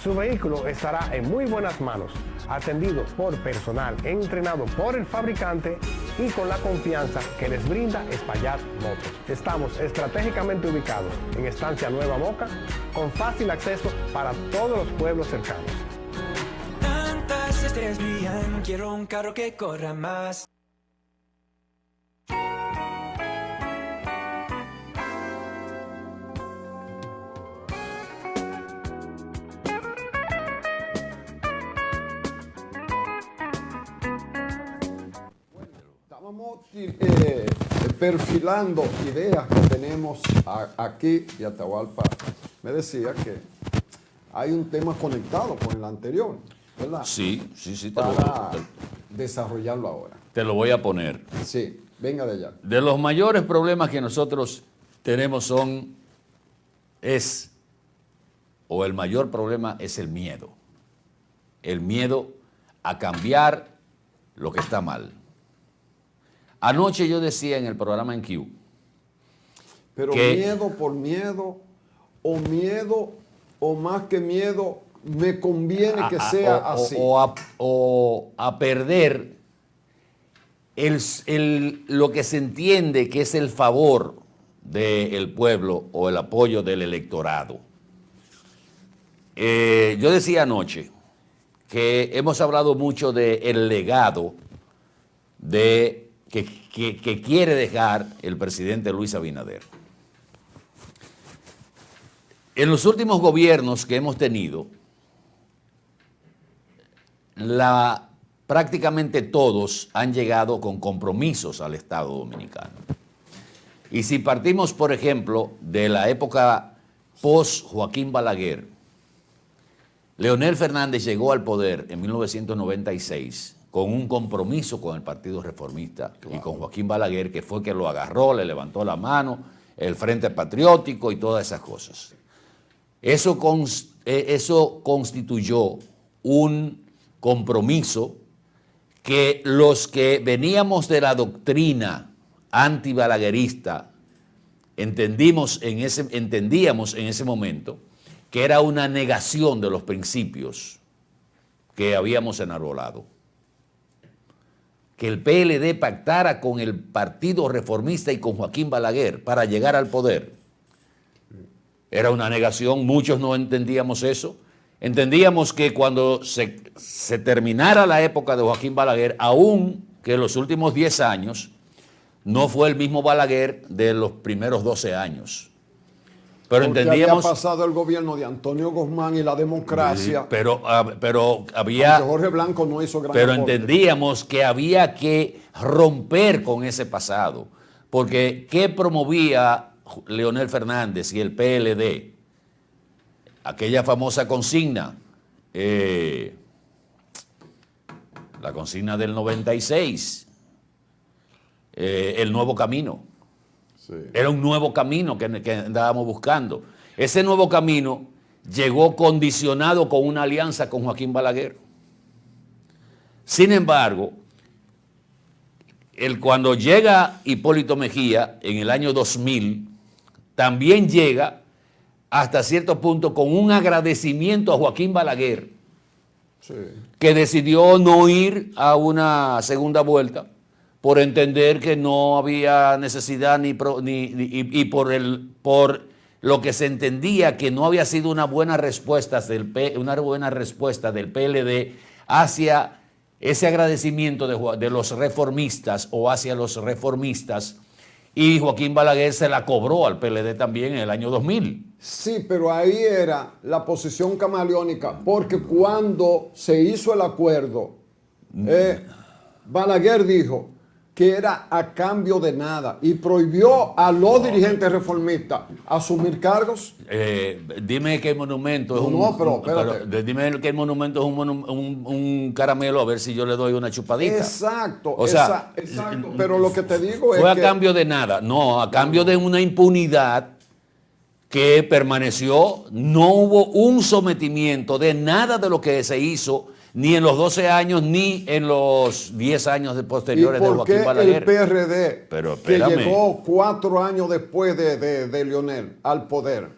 Su vehículo estará en muy buenas manos, atendido por personal entrenado por el fabricante y con la confianza que les brinda Espaillat Motors. Estamos estratégicamente ubicados en Estancia Nueva Moca, con fácil acceso para todos los pueblos cercanos. Tantas estrellas brillan, quiero un carro que corra más. Estábamos perfilando ideas que tenemos aquí y Atahualpa me decía que hay un tema conectado con el anterior, ¿verdad? Sí, para desarrollarlo ahora. Te lo voy a poner. Sí, venga de allá. De los mayores problemas que nosotros tenemos el mayor problema es el miedo. El miedo a cambiar lo que está mal. Anoche yo decía en el programa en Q. Pero miedo por miedo, o más que miedo, me conviene que sea así. O a perder lo que se entiende que es el favor del pueblo o el apoyo del electorado. Yo decía anoche que hemos hablado mucho del legado que quiere dejar el presidente Luis Abinader. En los últimos gobiernos que hemos tenido, prácticamente todos han llegado con compromisos al Estado Dominicano. Y si partimos, por ejemplo, de la época post Joaquín Balaguer, Leonel Fernández llegó al poder en 1996 con un compromiso con el Partido Reformista y con Joaquín Balaguer, que fue que lo agarró, le levantó la mano, el Frente Patriótico y todas esas cosas. Eso constituyó un compromiso que los que veníamos de la doctrina antibalaguerista entendíamos en ese momento que era una negación de los principios que habíamos enarbolado. Que el PLD pactara con el Partido Reformista y con Joaquín Balaguer para llegar al poder. Era una negación, muchos no entendíamos eso. Entendíamos que cuando se terminara la época de Joaquín Balaguer, aún que en los últimos 10 años, no fue el mismo Balaguer de los primeros 12 años. Pero porque entendíamos... había pasado el gobierno de Antonio Guzmán y la democracia. Sí, pero había... Aunque Jorge Blanco no hizo gran Pero aporte. entendíamos que había que romper con ese pasado. Porque ¿qué promovía Leonel Fernández y el PLD? Aquella famosa consigna, la consigna del 96, el nuevo camino. Sí. Era un nuevo camino que andábamos buscando. Ese nuevo camino llegó condicionado con una alianza con Joaquín Balaguer. Sin embargo, cuando llega Hipólito Mejía en el año 2000, también llega hasta cierto punto con un agradecimiento a Joaquín Balaguer, sí, que decidió no ir a una segunda vuelta por entender que no había necesidad y por lo que se entendía que no había sido una buena respuesta del PLD hacia ese agradecimiento de los reformistas o hacia los reformistas, y Joaquín Balaguer se la cobró al PLD también en el año 2000. Sí, pero ahí era la posición camaleónica, porque cuando se hizo el acuerdo, Balaguer dijo que era a cambio de nada y prohibió a los dirigentes reformistas asumir cargos. Dime qué monumento es dime qué monumento es un caramelo, a ver si yo le doy una chupadita. Exacto, o sea, exacto. Pero lo que te digo es fue que a cambio de nada, no, a cambio de una impunidad que permaneció. No hubo un sometimiento de nada de lo que se hizo, ni en los 12 años, ni en los 10 años posteriores de Joaquín Balaguer. El PRD, pero que llegó 4 años después de Leonel al poder,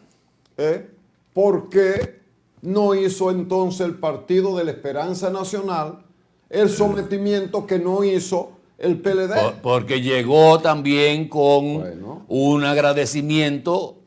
¿por qué no hizo entonces el Partido de la Esperanza Nacional el sometimiento que no hizo el PLD? Porque llegó también con un agradecimiento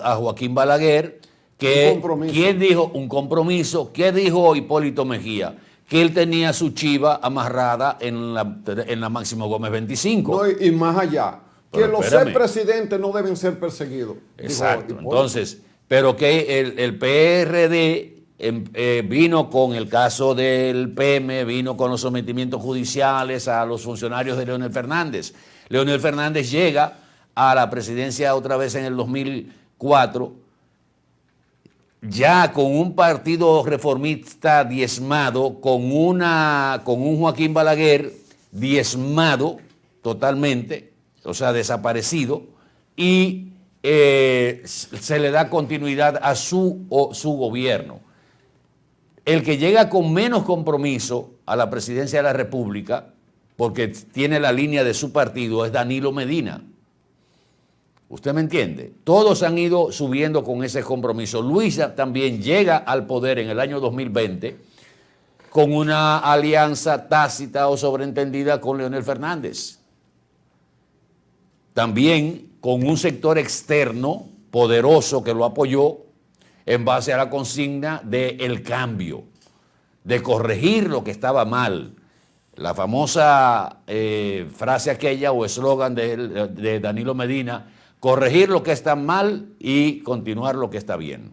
a Joaquín Balaguer, que ¿quién dijo un compromiso? ¿Qué dijo Hipólito Mejía? Que él tenía su chiva amarrada en la Máximo Gómez 25. No, y más allá, que los presidentes no deben ser perseguidos. Exacto. Entonces, pero que el PRD vino con el caso del PM, vino con los sometimientos judiciales a los funcionarios de Leonel Fernández. Leonel Fernández llega a la presidencia otra vez en el 2004, ya con un partido reformista diezmado, con un Joaquín Balaguer diezmado totalmente, o sea, desaparecido, y se le da continuidad a su gobierno. El que llega con menos compromiso a la presidencia de la República, porque tiene la línea de su partido, es Danilo Medina. ¿Usted me entiende? Todos han ido subiendo con ese compromiso. Luisa también llega al poder en el año 2020 con una alianza tácita o sobreentendida con Leonel Fernández. También con un sector externo poderoso que lo apoyó en base a la consigna del cambio, de corregir lo que estaba mal. La famosa frase aquella o eslogan de Danilo Medina: corregir lo que está mal y continuar lo que está bien.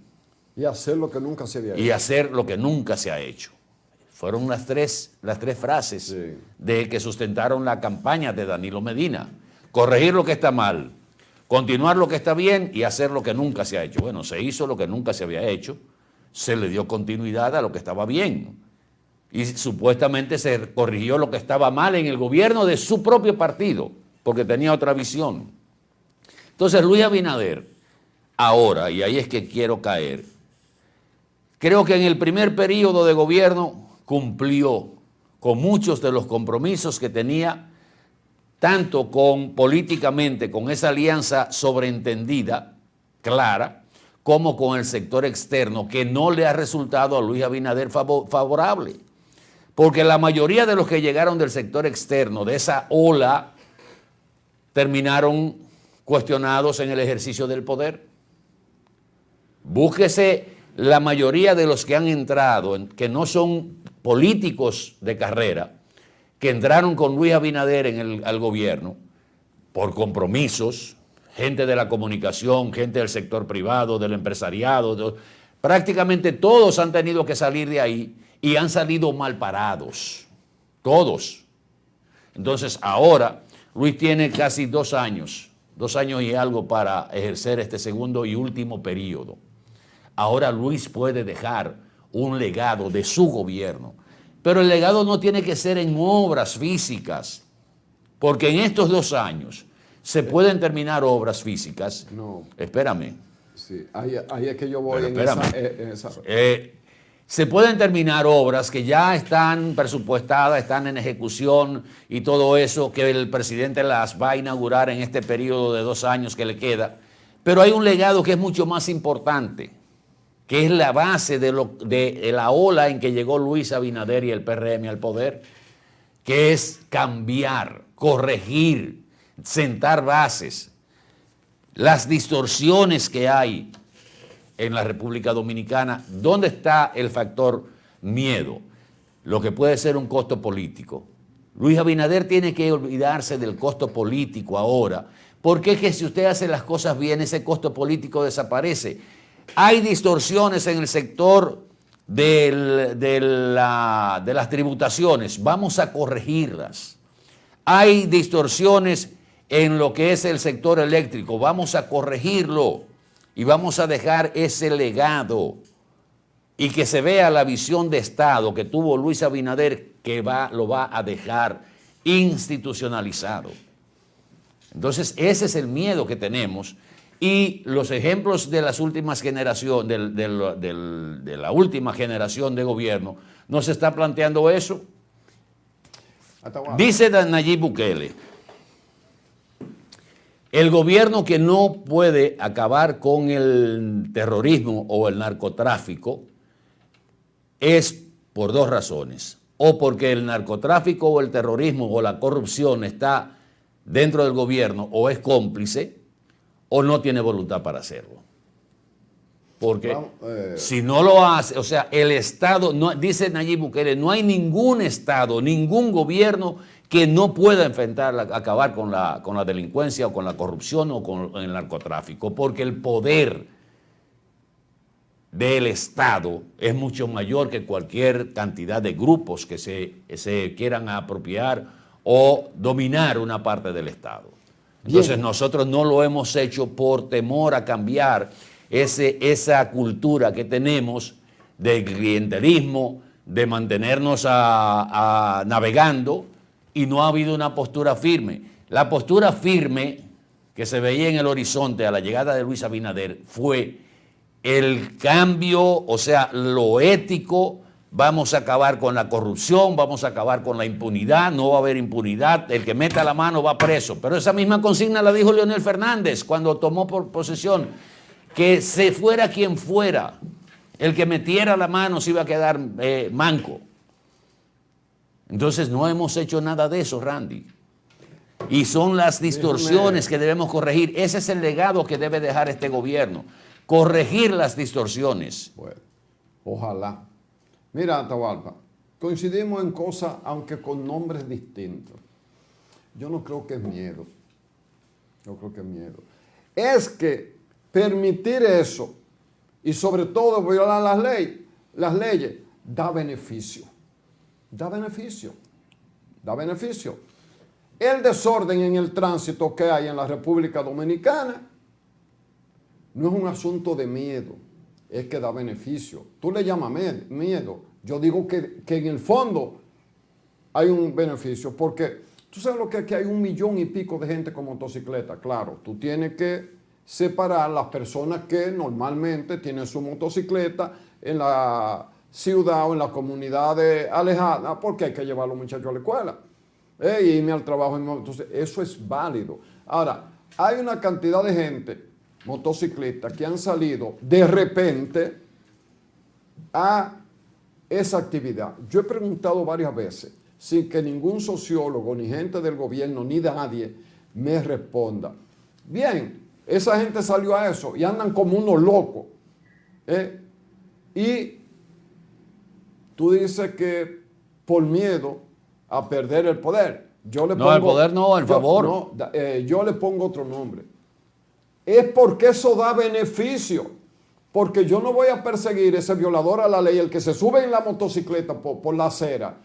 Y hacer lo que nunca se había hecho. Y hacer lo que nunca se ha hecho. Fueron las tres frases que sustentaron la campaña de Danilo Medina. Corregir lo que está mal, continuar lo que está bien y hacer lo que nunca se ha hecho. Bueno, se hizo lo que nunca se había hecho, se le dio continuidad a lo que estaba bien. Y supuestamente se corrigió lo que estaba mal en el gobierno de su propio partido, porque tenía otra visión. Entonces Luis Abinader, ahora, y ahí es que quiero caer, creo que en el primer periodo de gobierno cumplió con muchos de los compromisos que tenía, tanto políticamente con esa alianza sobreentendida, clara, como con el sector externo, que no le ha resultado a Luis Abinader favorable. Porque la mayoría de los que llegaron del sector externo, de esa ola, terminaron cuestionados en el ejercicio del poder. Búsquese la mayoría de los que han entrado, que no son políticos de carrera, que entraron con Luis Abinader al gobierno por compromisos, gente de la comunicación, gente del sector privado, del empresariado, prácticamente todos han tenido que salir de ahí y han salido mal parados, todos. Entonces ahora Luis tiene casi 2 años y algo para ejercer este segundo y último periodo. Ahora Luis puede dejar un legado de su gobierno, pero el legado no tiene que ser en obras físicas, porque en estos 2 años se pueden terminar obras físicas. No. Espérame. Sí, ahí es que yo voy en esa. Se pueden terminar obras que ya están presupuestadas, están en ejecución y todo eso, que el presidente las va a inaugurar en este periodo de 2 años que le queda. Pero hay un legado que es mucho más importante, que es la base de la ola en que llegó Luis Abinader y el PRM al poder, que es cambiar, corregir, sentar bases. Las distorsiones que hay en la República Dominicana, ¿dónde está el factor miedo? lo que puede ser un costo político. Luis Abinader tiene que olvidarse del costo político ahora, porque es que si usted hace las cosas bien, ese costo político desaparece. Hay distorsiones en el sector de las tributaciones, vamos a corregirlas. Hay distorsiones en lo que es el sector eléctrico, vamos a corregirlo y vamos a dejar ese legado y que se vea la visión de Estado que tuvo Luis Abinader, que lo va a dejar institucionalizado. Entonces, ese es el miedo que tenemos y los ejemplos de las últimas generaciones, de la última generación de gobierno, nos está planteando eso. Dice Nayib Bukele, el gobierno que no puede acabar con el terrorismo o el narcotráfico es por dos razones. O porque el narcotráfico o el terrorismo o la corrupción está dentro del gobierno o es cómplice o no tiene voluntad para hacerlo. Porque si no lo hace, o sea, el Estado, no, dice Nayib Bukele, no hay ningún Estado, ningún gobierno que no pueda acabar con la delincuencia o con la corrupción o con el narcotráfico, porque el poder del Estado es mucho mayor que cualquier cantidad de grupos que se quieran apropiar o dominar una parte del Estado. Entonces nosotros no lo hemos hecho por temor a cambiar esa cultura que tenemos del clientelismo, de mantenernos navegando, y no ha habido una postura firme. La postura firme que se veía en el horizonte a la llegada de Luis Abinader fue el cambio, o sea, lo ético. Vamos a acabar con la corrupción, vamos a acabar con la impunidad, no va a haber impunidad, el que meta la mano va preso. Pero esa misma consigna la dijo Leonel Fernández cuando tomó por posesión, que se fuera quien fuera, el que metiera la mano se iba a quedar manco. Entonces no hemos hecho nada de eso, Randy. Y son las distorsiones que debemos corregir. Ese es el legado que debe dejar este gobierno, corregir las distorsiones. Bueno, ojalá. Mira, Atahualpa, coincidimos en cosas, aunque con nombres distintos. Yo no creo que es miedo. Yo creo que es miedo. Es que permitir eso, y sobre todo violar las leyes, da beneficio. Da beneficio. Da beneficio. El desorden en el tránsito que hay en la República Dominicana no es un asunto de miedo. Es que da beneficio. Tú le llamas miedo. Yo digo que en el fondo hay un beneficio, porque tú sabes lo que aquí hay 1 millón y pico de gente con motocicleta. Claro, tú tienes que separar las personas que normalmente tienen su motocicleta en la ciudad o en las comunidades alejadas, porque hay que llevar a los muchachos a la escuela y irme al trabajo. Entonces, eso es válido. Ahora, hay una cantidad de gente motociclistas que han salido de repente a esa actividad. Yo he preguntado varias veces sin que ningún sociólogo, ni gente del gobierno, ni nadie me responda. Bien, esa gente salió a eso y andan como unos locos. Y tú dices que por miedo a perder el poder. Yo le pongo, el poder no, el favor. Yo le pongo otro nombre. Es porque eso da beneficio. Porque yo no voy a perseguir ese violador a la ley, el que se sube en la motocicleta por la acera.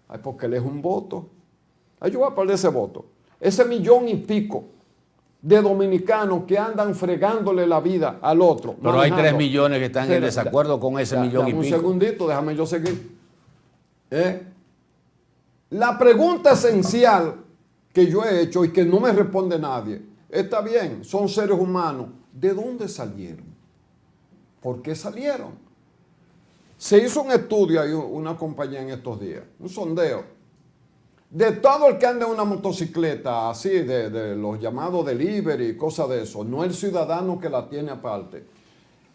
Ay, porque él es un voto. Ay, yo voy a perder ese voto. Ese 1 millón y pico de dominicanos que andan fregándole la vida al otro. Pero hay 3 millones que están en desacuerdo con ese 1 millón y pico. Un segundito, déjame yo seguir. La pregunta esencial que yo he hecho y que no me responde nadie, está bien, son seres humanos. ¿De dónde salieron? ¿Por qué salieron? Se hizo un estudio, hay una compañía en estos días, un sondeo, de todo el que anda en una motocicleta, así, de los llamados delivery y cosas de eso, no el ciudadano que la tiene aparte,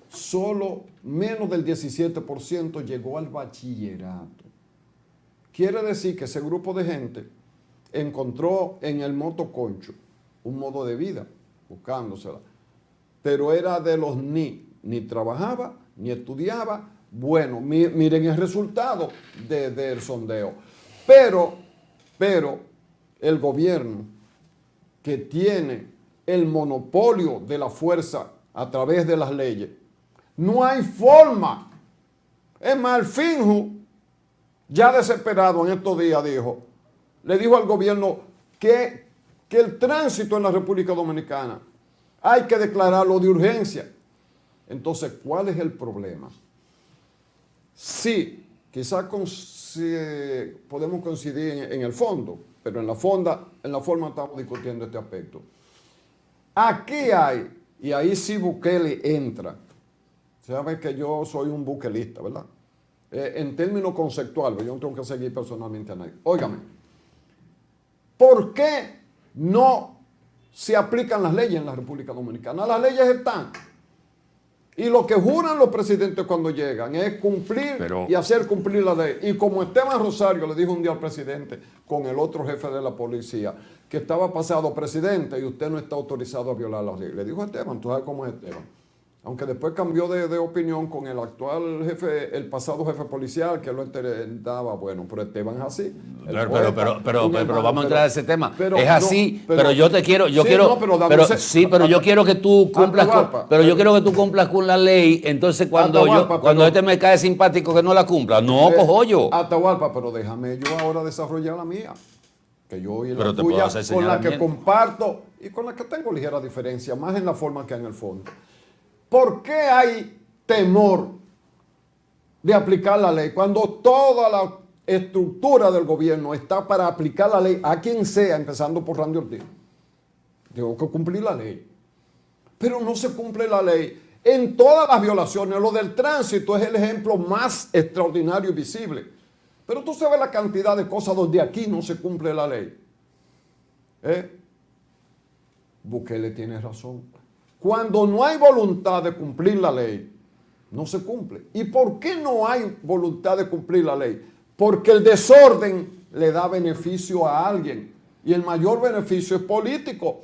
solo menos del 17% llegó al bachillerato. Quiere decir que ese grupo de gente encontró en el motoconcho un modo de vida, buscándosela, pero era de los ni trabajaba, ni estudiaba, Bueno, miren el resultado del sondeo. Pero el gobierno que tiene el monopolio de la fuerza a través de las leyes, no hay forma. Es más, el Finju, ya desesperado en estos días, le dijo al gobierno que el tránsito en la República Dominicana hay que declararlo de urgencia. Entonces, ¿cuál es el problema? Sí, quizás podemos coincidir en el fondo, pero en la forma estamos discutiendo este aspecto. Aquí hay, y ahí sí Bukele entra. Saben que yo soy un bukelista, ¿verdad? En términos conceptuales, yo no tengo que seguir personalmente a nadie. Óigame, ¿por qué no se aplican las leyes en la República Dominicana? Las leyes están. Y lo que juran los presidentes cuando llegan es cumplir y hacer cumplir la ley. Y como Esteban Rosario le dijo un día al presidente con el otro jefe de la policía, que estaba pasado presidente y usted no está autorizado a violar las leyes. Le dijo a Esteban, tú sabes cómo es Esteban. Aunque después cambió de opinión con el actual jefe, el pasado jefe policial, que lo entendaba, bueno, pero Esteban es así. Pero vamos a entrar a ese tema. Es así, pero yo quiero que tú cumplas con la ley. Entonces cuando este me cae simpático que no la cumpla, no, cojo yo. Atahualpa, pero déjame yo ahora desarrollar la mía. Que yo y la tuya, con la que comparto y con la que tengo ligera diferencia, más en la forma que en el fondo. ¿Por qué hay temor de aplicar la ley cuando toda la estructura del gobierno está para aplicar la ley a quien sea, empezando por Randy Ortiz? Tengo que cumplir la ley. Pero no se cumple la ley en todas las violaciones. Lo del tránsito es el ejemplo más extraordinario y visible. Pero tú sabes la cantidad de cosas donde aquí no se cumple la ley. Bukele tiene razón. Cuando no hay voluntad de cumplir la ley, no se cumple. ¿Y por qué no hay voluntad de cumplir la ley? Porque el desorden le da beneficio a alguien. Y el mayor beneficio es político.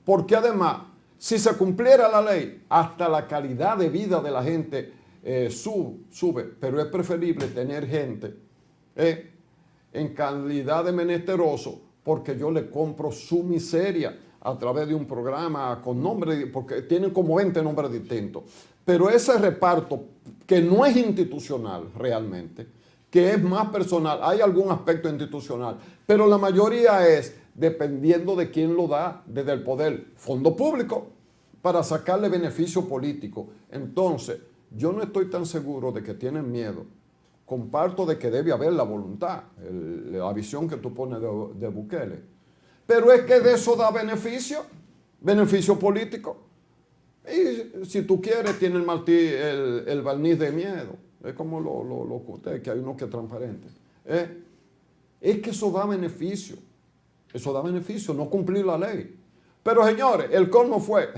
Porque además, si se cumpliera la ley, hasta la calidad de vida de la gente sube. Pero es preferible tener gente en calidad de menesteroso, porque yo le compro su miseria a través de un programa con nombre, porque tienen como 20 nombres distintos. Pero ese reparto, que no es institucional realmente, que es más personal, hay algún aspecto institucional, pero la mayoría es dependiendo de quién lo da desde el poder, fondo público, para sacarle beneficio político. Entonces, yo no estoy tan seguro de que tienen miedo. Comparto de que debe haber la voluntad, la visión que tú pones de Bukele. Pero es que de eso da beneficio político. Y si tú quieres, tiene el barniz de miedo. Es como lo que usted, que hay uno que es transparente. Es que eso da beneficio. Eso da beneficio, no cumplir la ley. Pero señores, el colmo fue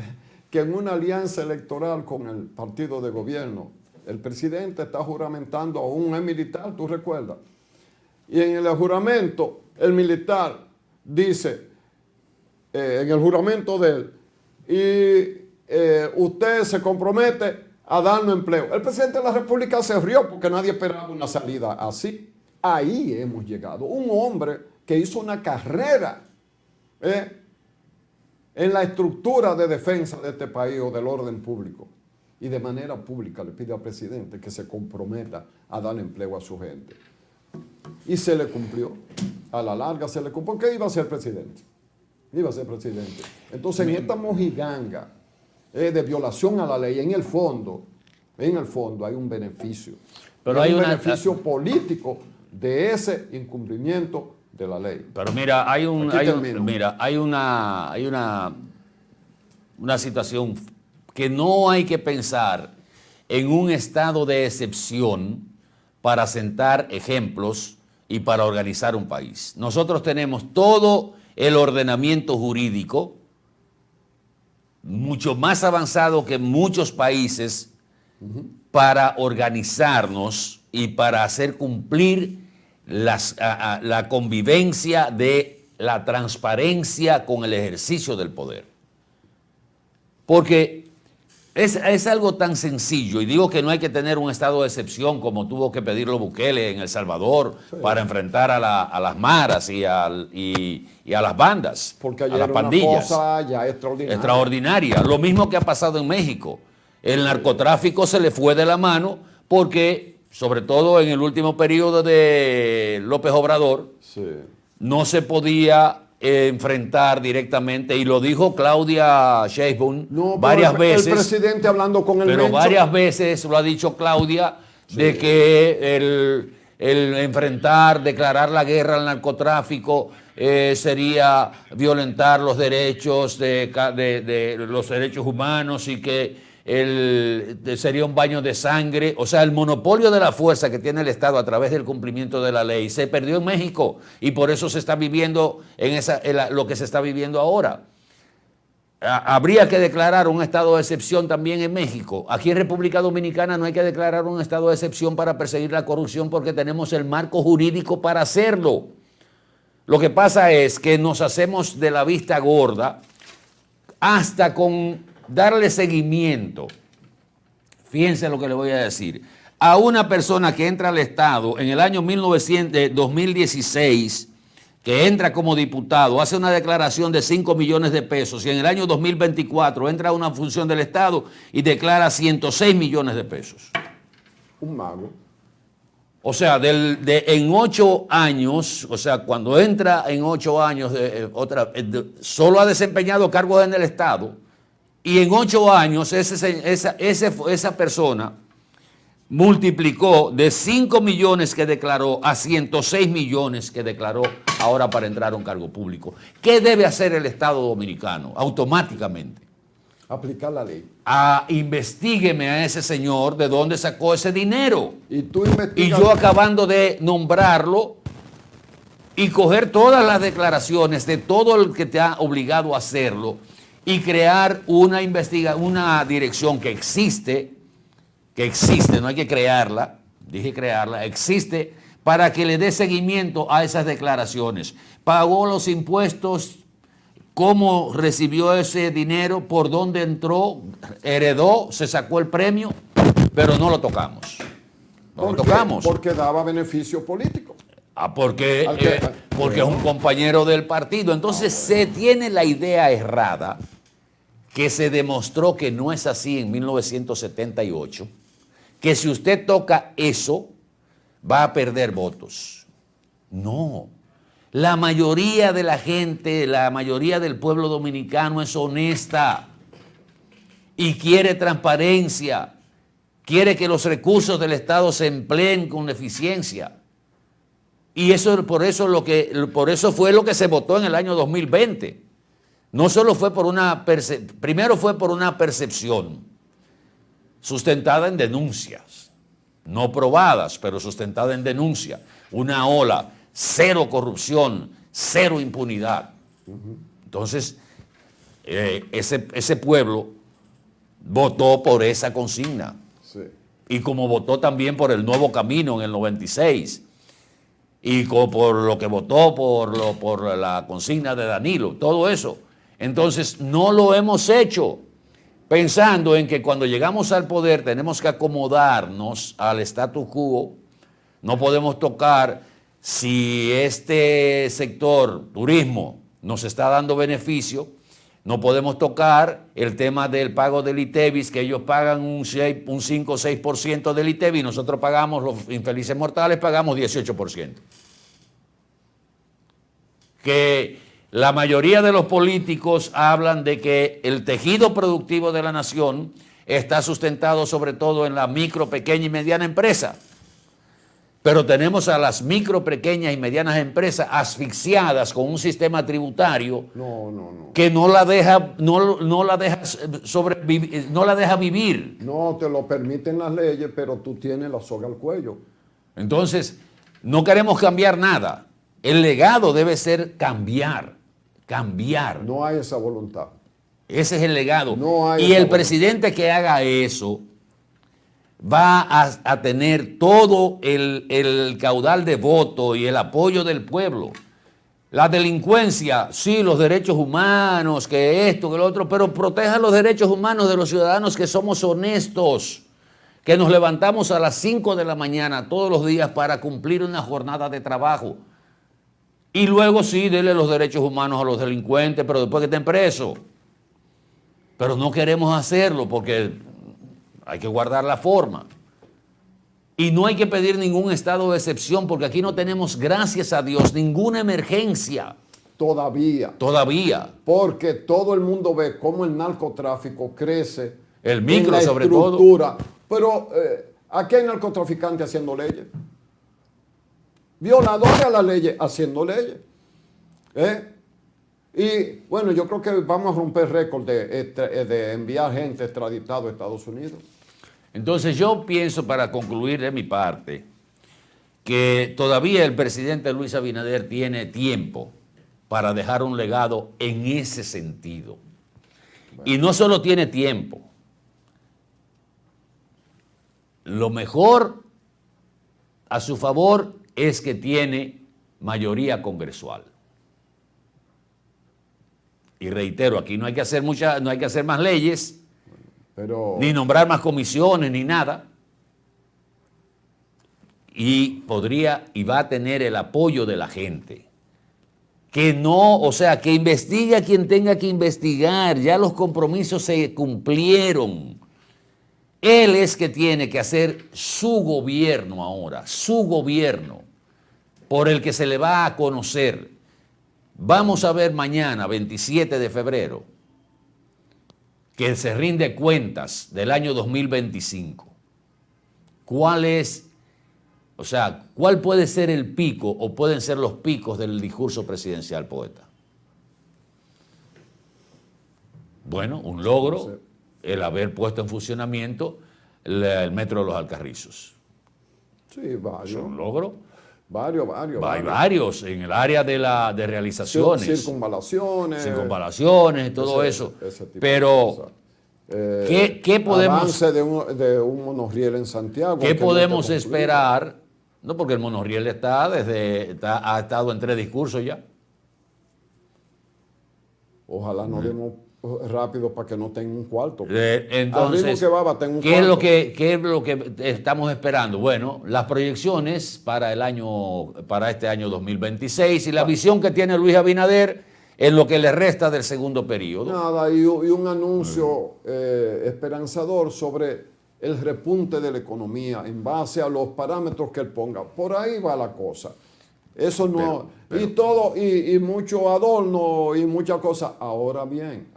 que en una alianza electoral con el partido de gobierno, el presidente está juramentando a un militar, ¿tú recuerdas? Y en el juramento, el militar dice, en el juramento de él, y usted se compromete a darnos empleo. El presidente de la República se rió porque nadie esperaba una salida así. Ahí hemos llegado. Un hombre que hizo una carrera en la estructura de defensa de este país o del orden público. Y de manera pública le pide al presidente que se comprometa a dar empleo a su gente. Y se le cumplió. A la larga se le cumplió. ¿Qué iba a ser presidente? Iba a ser presidente. Entonces, en esta mojiganga de violación a la ley, en el fondo hay un beneficio. Pero hay un beneficio político de ese incumplimiento de la ley. Pero mira, hay una situación que no hay que pensar en un estado de excepción para sentar ejemplos y para organizar un país. Nosotros tenemos todo el ordenamiento jurídico mucho más avanzado que muchos países para organizarnos y para hacer cumplir la convivencia de la transparencia con el ejercicio del poder. Porque Es algo tan sencillo, y digo que no hay que tener un estado de excepción como tuvo que pedirlo Bukele en El Salvador para enfrentar a las maras y a las bandas, Porque a ayer las una pandillas. cosa ya extraordinaria. Extraordinaria. Lo mismo que ha pasado en México. El narcotráfico se le fue de la mano porque, sobre todo en el último periodo de López Obrador, no se podía enfrentar directamente, y lo dijo Claudia Sheinbaum varias veces. El presidente hablando con el Pero Mencho. varias veces lo ha dicho Claudia, de que el enfrentar, declarar la guerra al narcotráfico sería violentar los derechos de los derechos humanos, y que sería un baño de sangre. O sea, el monopolio de la fuerza que tiene el Estado a través del cumplimiento de la ley se perdió en México, y por eso se está viviendo lo que se está viviendo ahora. Habría que declarar un estado de excepción también en México. Aquí en República Dominicana no hay que declarar un estado de excepción para perseguir la corrupción, porque tenemos el marco jurídico para hacerlo. Lo que pasa es que nos hacemos de la vista gorda hasta con darle seguimiento. Fíjense lo que le voy a decir. A una persona que entra al Estado en el año 2016, que entra como diputado, hace una declaración de 5 millones de pesos, y en el año 2024 entra a una función del Estado y declara 106 millones de pesos. Un mago. O sea, en 8 años, o sea, cuando entra en 8 años, solo ha desempeñado cargos en el Estado, y en 8 años esa persona multiplicó de 5 millones que declaró a 106 millones que declaró ahora para entrar a un cargo público. ¿Qué debe hacer el Estado dominicano automáticamente? Aplicar la ley. Investígueme a ese señor de dónde sacó ese dinero. Y tú investigas. Y yo acabando de nombrarlo y coger todas las declaraciones de todo el que te ha obligado a hacerlo y crear una dirección que existe, no hay que crearla, dije crearla, existe, para que le dé seguimiento a esas declaraciones. Pagó los impuestos, cómo recibió ese dinero, por dónde entró, heredó, se sacó el premio, pero no lo tocamos. No lo tocamos. Porque daba beneficio político. Porque es un compañero del partido. Entonces se tiene la idea errada, que se demostró que no es así en 1978, que si usted toca eso, va a perder votos. No. La mayoría de la gente, la mayoría del pueblo dominicano es honesta y quiere transparencia, quiere que los recursos del Estado se empleen con eficiencia. Y por eso fue lo que se votó en el año 2020. No solo fue primero fue por una percepción sustentada en denuncias, no probadas, pero sustentada en denuncia. Una ola, cero corrupción, cero impunidad. Entonces, ese pueblo votó por esa consigna. Sí. Y como votó también por el Nuevo Camino en el 96, y por lo que votó por la consigna de Danilo, todo eso. Entonces, no lo hemos hecho pensando en que cuando llegamos al poder tenemos que acomodarnos al status quo. No podemos tocar si este sector, turismo, nos está dando beneficio. No podemos tocar el tema del pago del ITEVIS, que ellos pagan un 5 o 6% del ITEVIS y nosotros pagamos, los infelices mortales, pagamos 18%. Que la mayoría de los políticos hablan de que el tejido productivo de la nación está sustentado sobre todo en la micro, pequeña y mediana empresa. Pero tenemos a las micro, pequeñas y medianas empresas asfixiadas con un sistema tributario que no la deja vivir. No te lo permiten las leyes, pero tú tienes la soga al cuello. Entonces, no queremos cambiar nada. El legado debe ser cambiar. No hay esa voluntad. Ese es el legado. No hay y el voluntad. presidente que haga eso va a tener todo el caudal de voto y el apoyo del pueblo. La delincuencia, sí, los derechos humanos, que esto, que lo otro, pero proteja los derechos humanos de los ciudadanos que somos honestos, que nos levantamos a las 5 de la mañana todos los días para cumplir una jornada de trabajo. Y luego sí, dele los derechos humanos a los delincuentes, pero después que estén presos. Pero no queremos hacerlo porque hay que guardar la forma. Y no hay que pedir ningún estado de excepción porque aquí no tenemos, gracias a Dios, ninguna emergencia. Todavía. Todavía. Porque todo el mundo ve cómo el narcotráfico crece. El micro, en la sobre estructura. todo. Pero aquí hay narcotraficantes haciendo leyes. Violadores a las leyes haciendo leyes. Y bueno, yo creo que vamos a romper récord de enviar gente extraditada a Estados Unidos. Entonces yo pienso, para concluir de mi parte, que todavía el presidente Luis Abinader tiene tiempo para dejar un legado en ese sentido. Bueno. Y no solo tiene tiempo. Lo mejor a su favor es que tiene mayoría congresual. Y reitero, aquí no hay que hacer no hay que hacer más leyes. Pero, ni nombrar más comisiones, ni nada. Y podría y va a tener el apoyo de la gente. Que no, o sea, que investigue a quien tenga que investigar. Ya los compromisos se cumplieron. Él es que tiene que hacer su gobierno ahora, su gobierno, por el que se le va a conocer. Vamos a ver mañana, 27 de febrero, que se rinde cuentas del año 2025. ¿Cuál es, o sea, cuál puede ser el pico o pueden ser los picos del discurso presidencial, poeta? Bueno, un logro, el haber puesto en funcionamiento el metro de los Alcarrizos. Sí, varios. Es un logro. Varios. Hay varios en el área de realizaciones. Circunvalaciones, todo eso. Ese tipo Pero, ¿qué podemos... Avance de un monorriel en Santiago. ¿Qué podemos esperar? No, porque el monorriel ha estado en 3 discursos ya. Ojalá no demos rápido para que no tenga un cuarto. Entonces, ¿qué es lo que estamos esperando? Bueno, las proyecciones para este año 2026 y la visión que tiene Luis Abinader en lo que le resta del segundo periodo. Nada, y un anuncio esperanzador sobre el repunte de la economía en base a los parámetros que él ponga. Por ahí va la cosa. Eso no, y todo, y mucho adorno y muchas cosas. Ahora bien,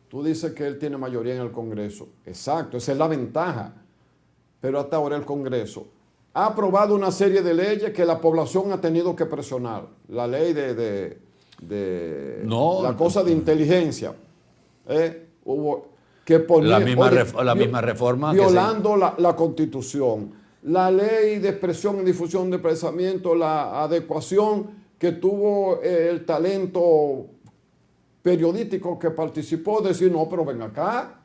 tú dices que él tiene mayoría en el Congreso. Exacto, esa es la ventaja. Pero hasta ahora el Congreso ha aprobado una serie de leyes que la población ha tenido que presionar. La ley la cosa de inteligencia. Hubo que poner, la misma reforma. Violando la Constitución. La ley de expresión y difusión de pensamiento, la adecuación que tuvo el talento periodístico que participó, decir, no, pero ven acá,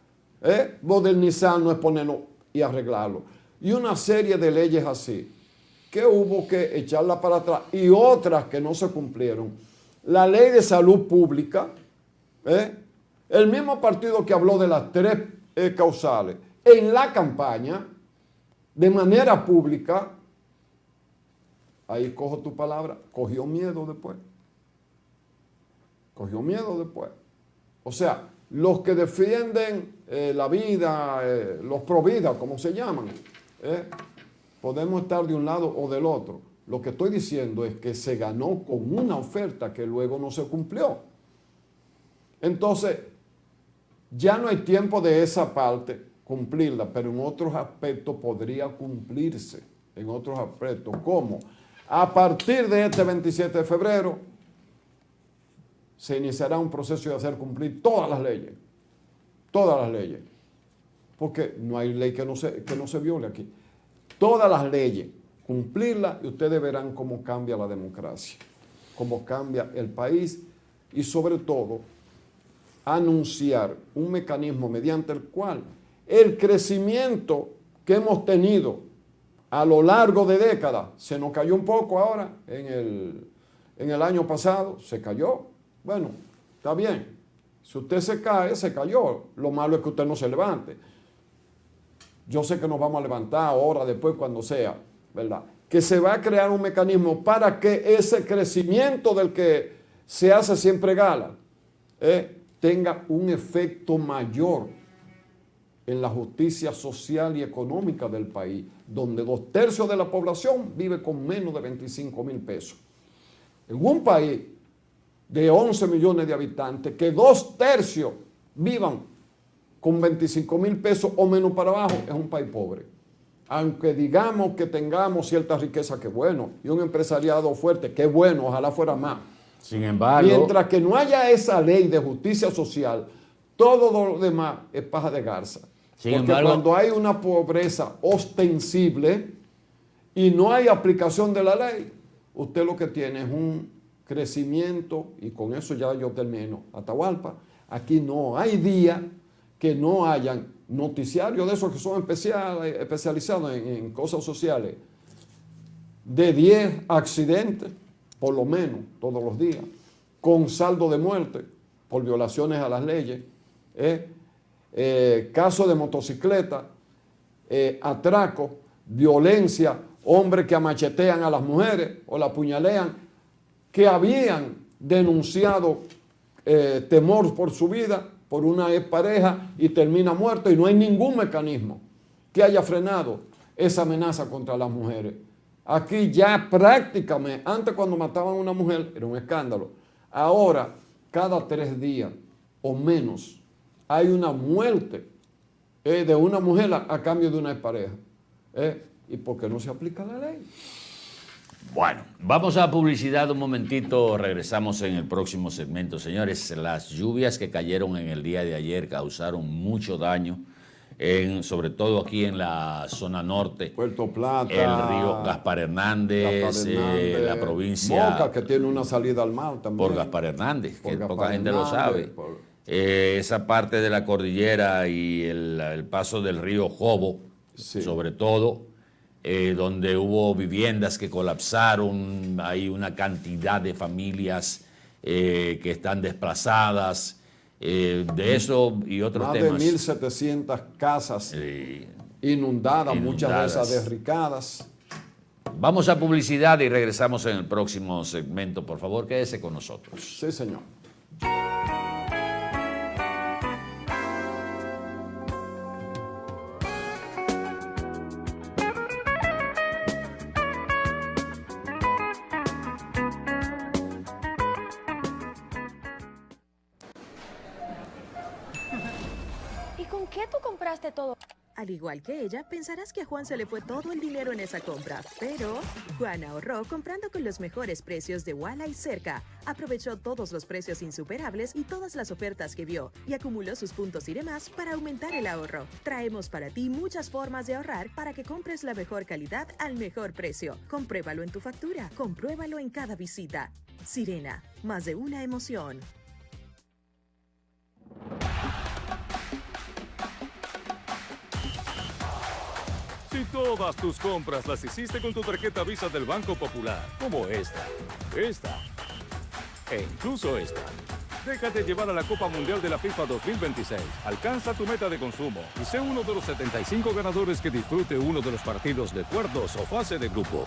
modernizar no es ponerlo y arreglarlo. Y una serie de leyes así, que hubo que echarla para atrás, y otras que no se cumplieron. La ley de salud pública, el mismo partido que habló de las 3 causales, en la campaña, de manera pública, ahí cojo tu palabra, cogió miedo después. O sea, los que defienden la vida, los pro vida, como se llaman, podemos estar de un lado o del otro. Lo que estoy diciendo es que se ganó con una oferta que luego no se cumplió. Entonces, ya no hay tiempo de esa parte cumplirla, pero en otros aspectos podría cumplirse, en otros aspectos. ¿Cómo? A partir de este 27 de febrero se iniciará un proceso de hacer cumplir todas las leyes, porque no hay ley que no se viole aquí. Todas las leyes, cumplirlas, y ustedes verán cómo cambia la democracia, cómo cambia el país, y sobre todo anunciar un mecanismo mediante el cual el crecimiento que hemos tenido a lo largo de décadas se nos cayó un poco ahora en en el año pasado, se cayó. Bueno, está bien. Si usted se cae, se cayó. Lo malo es que usted no se levante. Yo sé que nos vamos a levantar ahora, después, cuando sea, ¿verdad? Que se va a crear un mecanismo para que ese crecimiento del que se hace siempre gala tenga un efecto mayor en la justicia social y económica del país, donde 2/3 de la población vive con menos de 25,000 pesos. En un país de 11 millones de habitantes, que 2/3 vivan con 25,000 pesos o menos para abajo, es un país pobre. Aunque digamos que tengamos cierta riqueza, qué bueno, y un empresariado fuerte, qué bueno, ojalá fuera más. Sin embargo, mientras que no haya esa ley de justicia social, todo lo demás es paja de garza. Porque cuando hay una pobreza ostensible y no hay aplicación de la ley, usted lo que tiene es un crecimiento, y con eso ya yo termino, Atahualpa. Aquí no hay día que no hayan noticiarios de esos que son especializados en cosas sociales, de 10 accidentes, por lo menos, todos los días, con saldo de muerte por violaciones a las leyes, casos de motocicleta, atraco, violencia, hombres que amachetean a las mujeres o la apuñalean, que habían denunciado temor por su vida por una expareja y termina muerto, y no hay ningún mecanismo que haya frenado esa amenaza contra las mujeres. Aquí ya prácticamente, antes cuando mataban a una mujer era un escándalo, ahora cada 3 días o menos hay una muerte de una mujer a cambio de una expareja. ¿Y por qué no se aplica la ley? Bueno, vamos a publicidad un momentito, regresamos en el próximo segmento. Señores, las lluvias que cayeron en el día de ayer causaron mucho daño, sobre todo aquí en la zona norte. Puerto Plata, el río Gaspar Hernández, la provincia... Moca, que tiene una salida al mar también. Por Gaspar Hernández, que poca gente lo sabe. Esa parte de la cordillera y el paso del río Jobo, sobre todo, donde hubo viviendas que colapsaron, hay una cantidad de familias que están desplazadas, de eso y otros temas. Más de 1.700 casas inundadas, muchas de esas derricadas. Vamos a publicidad y regresamos en el próximo segmento. Por favor, quédese con nosotros. Sí, señor. Todo. Al igual que ella, pensarás que a Juan se le fue todo el dinero en esa compra, pero Juan ahorró comprando con los mejores precios de Walla y Cerca. Aprovechó todos los precios insuperables y todas las ofertas que vio y acumuló sus puntos y demás para aumentar el ahorro. Traemos para ti muchas formas de ahorrar para que compres la mejor calidad al mejor precio. Compruébalo en tu factura, compruébalo en cada visita. Sirena, más de una emoción. Si todas tus compras las hiciste con tu tarjeta Visa del Banco Popular, como esta e incluso esta, déjate llevar a la Copa Mundial de la FIFA 2026. Alcanza tu meta de consumo y sé uno de los 75 ganadores que disfrute uno de los partidos de cuartos o fase de grupo.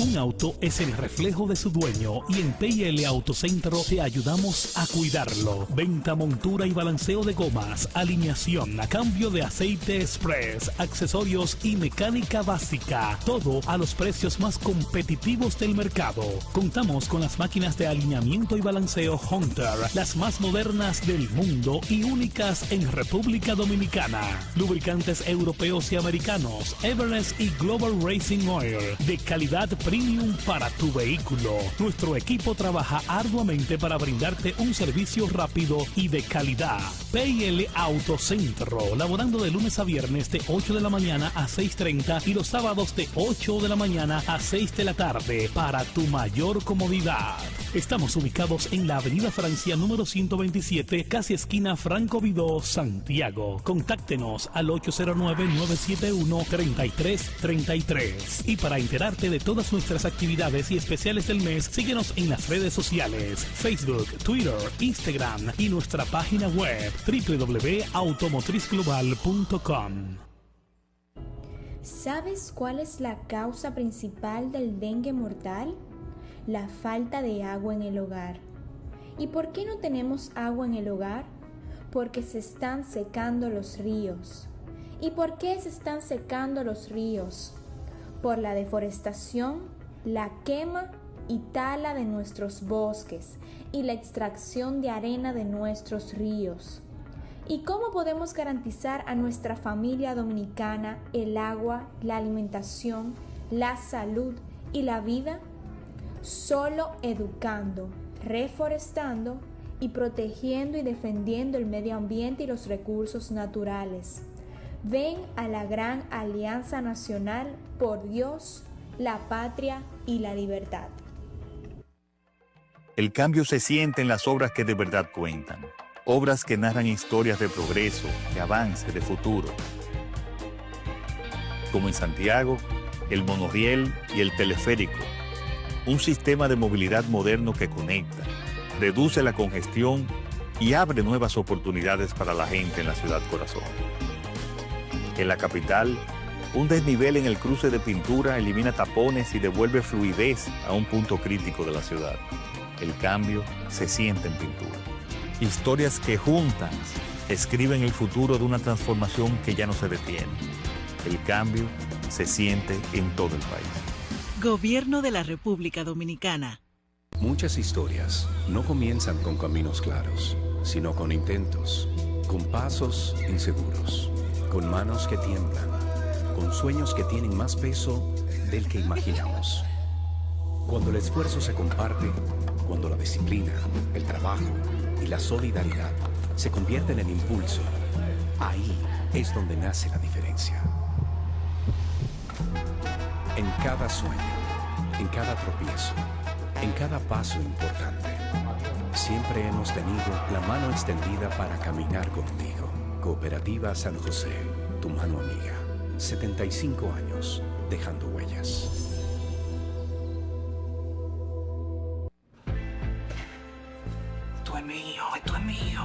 Un auto es el reflejo de su dueño y en PL Autocentro te ayudamos a cuidarlo. Venta, montura y balanceo de gomas, alineación, cambio de aceite express, accesorios y mecánica básica. Todo a los precios más competitivos del mercado. Contamos con las máquinas de alineamiento y balanceo Hunter, las más modernas del mundo y únicas en República Dominicana. Lubricantes europeos y americanos, Everest y Global Racing Oil, de calidad premium para tu vehículo. Nuestro equipo trabaja arduamente para brindarte un servicio rápido y de calidad. PL Autocentro, laborando de lunes a viernes de 8 de la mañana a 6:30 y los sábados de 8 de la mañana a 6 de la tarde para tu mayor comodidad. Estamos ubicados en la Avenida Francia número 127, casi esquina Franco Vidó, Santiago. Contáctenos al 809-971-3333. Y para enterarte de todas nuestras actividades y especiales del mes, síguenos en las redes sociales, Facebook, Twitter, Instagram y nuestra página web www.automotrizglobal.com. ¿Sabes cuál es la causa principal del dengue mortal? La falta de agua en el hogar. ¿Y por qué no tenemos agua en el hogar? Porque se están secando los ríos. ¿Y por qué se están secando los ríos? Por la deforestación, la quema y tala de nuestros bosques y la extracción de arena de nuestros ríos. ¿Y cómo podemos garantizar a nuestra familia dominicana el agua, la alimentación, la salud y la vida? Solo educando, reforestando y protegiendo y defendiendo el medio ambiente y los recursos naturales. Ven a la gran Alianza Nacional por Dios, la patria y la libertad. El cambio se siente en las obras que de verdad cuentan. Obras que narran historias de progreso, de avance, de futuro. Como en Santiago, el monorriel y el teleférico. Un sistema de movilidad moderno que conecta, reduce la congestión y abre nuevas oportunidades para la gente en la ciudad corazón. En la capital, un desnivel en el cruce de Pintura elimina tapones y devuelve fluidez a un punto crítico de la ciudad. El cambio se siente en Pintura. Historias que juntas escriben el futuro de una transformación que ya no se detiene. El cambio se siente en todo el país. Gobierno de la República Dominicana. Muchas historias no comienzan con caminos claros, sino con intentos, con pasos inseguros, con manos que tiemblan, con sueños que tienen más peso del que imaginamos. Cuando el esfuerzo se comparte, cuando la disciplina, el trabajo y la solidaridad se convierten en impulso, ahí es donde nace la diferencia. En cada sueño, en cada tropiezo, en cada paso importante, siempre hemos tenido la mano extendida para caminar contigo. Cooperativa San José, tu mano amiga. 75 años, dejando huellas. Esto es mío.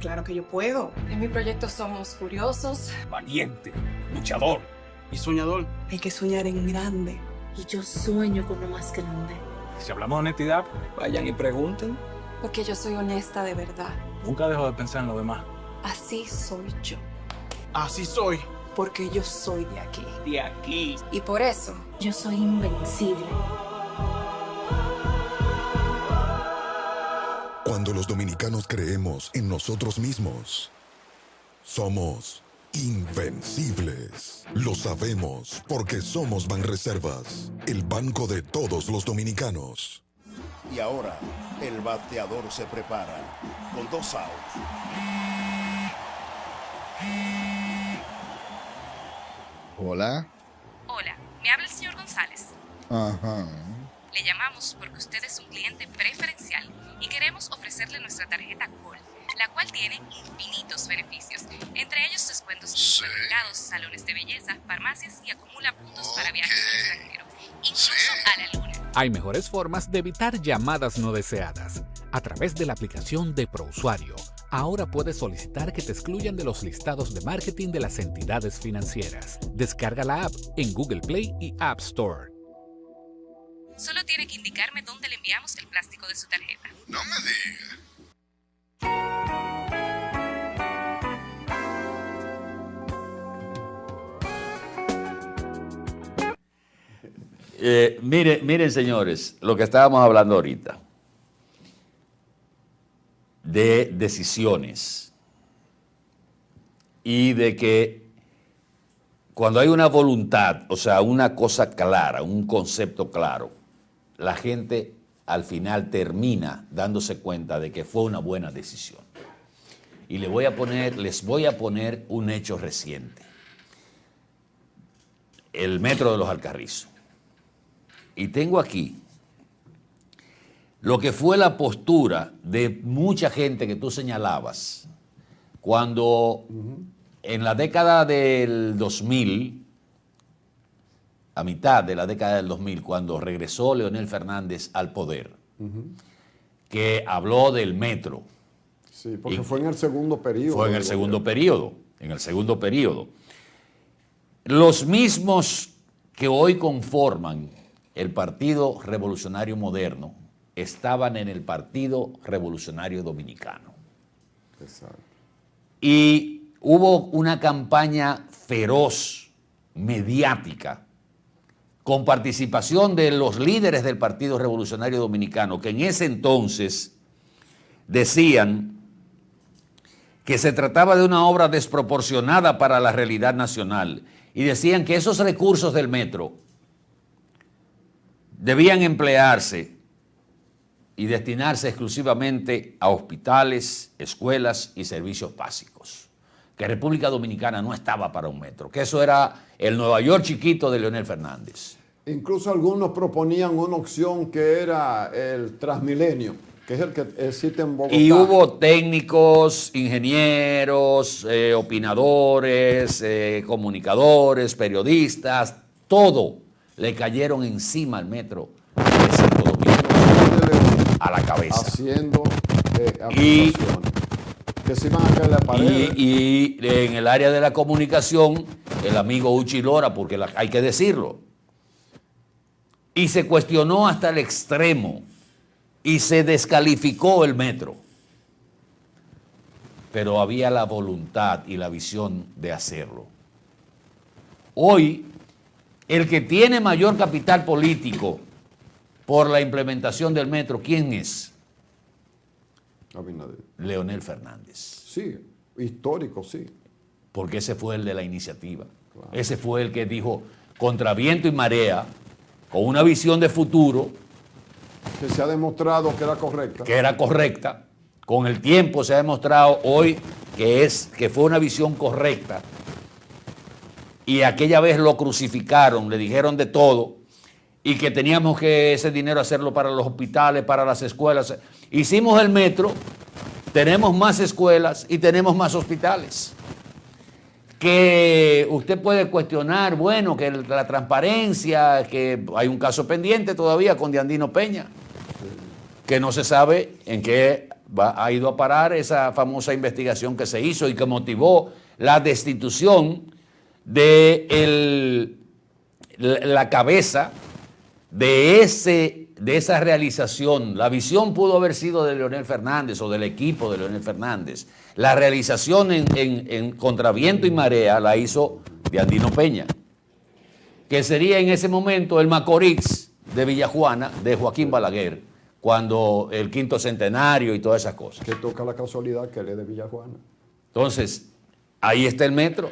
Claro que yo puedo. En mi proyecto somos curiosos, Valiente, luchador y soñador. Hay que soñar en grande. y yo sueño con lo más grande. Si hablamos de honestidad, vayan y pregunten. Porque yo soy honesta de verdad. Nunca dejo de pensar en lo demás. Así soy yo. Así soy. Porque yo soy de aquí. De aquí. Y por eso yo soy invencible. Cuando los dominicanos creemos en nosotros mismos, somos invencibles. Lo sabemos porque somos Banreservas, el banco de todos los dominicanos. Y ahora, el bateador se prepara con 2 outs. Hola. Hola, me habla el señor González. Ajá. Le llamamos porque usted es un cliente preferencial y queremos ofrecerle nuestra tarjeta Gold, la cual tiene infinitos beneficios, entre ellos descuentos en supermercados, salones de belleza, farmacias y acumula puntos para viajes al extranjero, incluso a la luna. Hay mejores formas de evitar llamadas no deseadas. A través de la aplicación de ProUsuario, ahora puedes solicitar que te excluyan de los listados de marketing de las entidades financieras. Descarga la app en Google Play y App Store. Solo tiene que indicarme dónde le enviamos el plástico de su tarjeta. No me diga. Miren, señores, lo que estábamos hablando ahorita, de decisiones y de que cuando hay una voluntad, o sea, una cosa clara, un concepto claro, la gente al final termina dándose cuenta de que fue una buena decisión. Y les voy a poner un hecho reciente. El Metro de los Alcarrizos. Y tengo aquí lo que fue la postura de mucha gente que tú señalabas cuando en la década del 2000, a mitad de la década del 2000, cuando regresó Leonel Fernández al poder, que habló del metro. Sí, porque fue en el segundo periodo. Fue en el segundo periodo, Los mismos que hoy conforman el Partido Revolucionario Moderno estaban en el Partido Revolucionario Dominicano. Exacto. Y hubo una campaña feroz, mediática, con participación de los líderes del Partido Revolucionario Dominicano, que en ese entonces decían que se trataba de una obra desproporcionada para la realidad nacional y decían que esos recursos del metro debían emplearse y destinarse exclusivamente a hospitales, escuelas y servicios básicos. Que República Dominicana no estaba para un metro, que eso era el Nueva York chiquito de Leonel Fernández. Incluso algunos proponían una opción que era el Transmilenio, que es el que existe en Bogotá. Y hubo técnicos, ingenieros, opinadores, comunicadores, periodistas, todo le cayeron encima al metro de Santo Domingo, a la cabeza. Haciendo acusaciones. Que se iban a caer la pared. Y en el área de la comunicación, el amigo Uchi Lora, porque hay que decirlo, y se cuestionó hasta el extremo y se descalificó el metro. Pero había la voluntad y la visión de hacerlo. Hoy, el que tiene mayor capital político por la implementación del metro, ¿quién es? Abinader. Leonel Fernández. Sí, histórico, sí. Porque ese fue el de la iniciativa. Claro. Ese fue el que dijo, contra viento y marea, con una visión de futuro. Que se ha demostrado que era correcta. Que era correcta. Con el tiempo se ha demostrado hoy que fue una visión correcta. Y aquella vez lo crucificaron, le dijeron de todo, y que teníamos que ese dinero hacerlo para los hospitales, para las escuelas. Hicimos el metro, tenemos más escuelas y tenemos más hospitales. Que usted puede cuestionar, bueno, que la transparencia, que hay un caso pendiente todavía con Diandino Peña, que no se sabe en qué ha ido a parar esa famosa investigación que se hizo y que motivó la destitución de la cabeza de esa realización. La visión pudo haber sido de Leonel Fernández o del equipo de Leonel Fernández. La realización en contra viento y marea la hizo Diandino Peña, que sería en ese momento el Macorís de Villajuana, de Joaquín Balaguer, cuando el 5º centenario y todas esas cosas. Que toca la casualidad que él es de Villajuana. Entonces, ahí está el metro.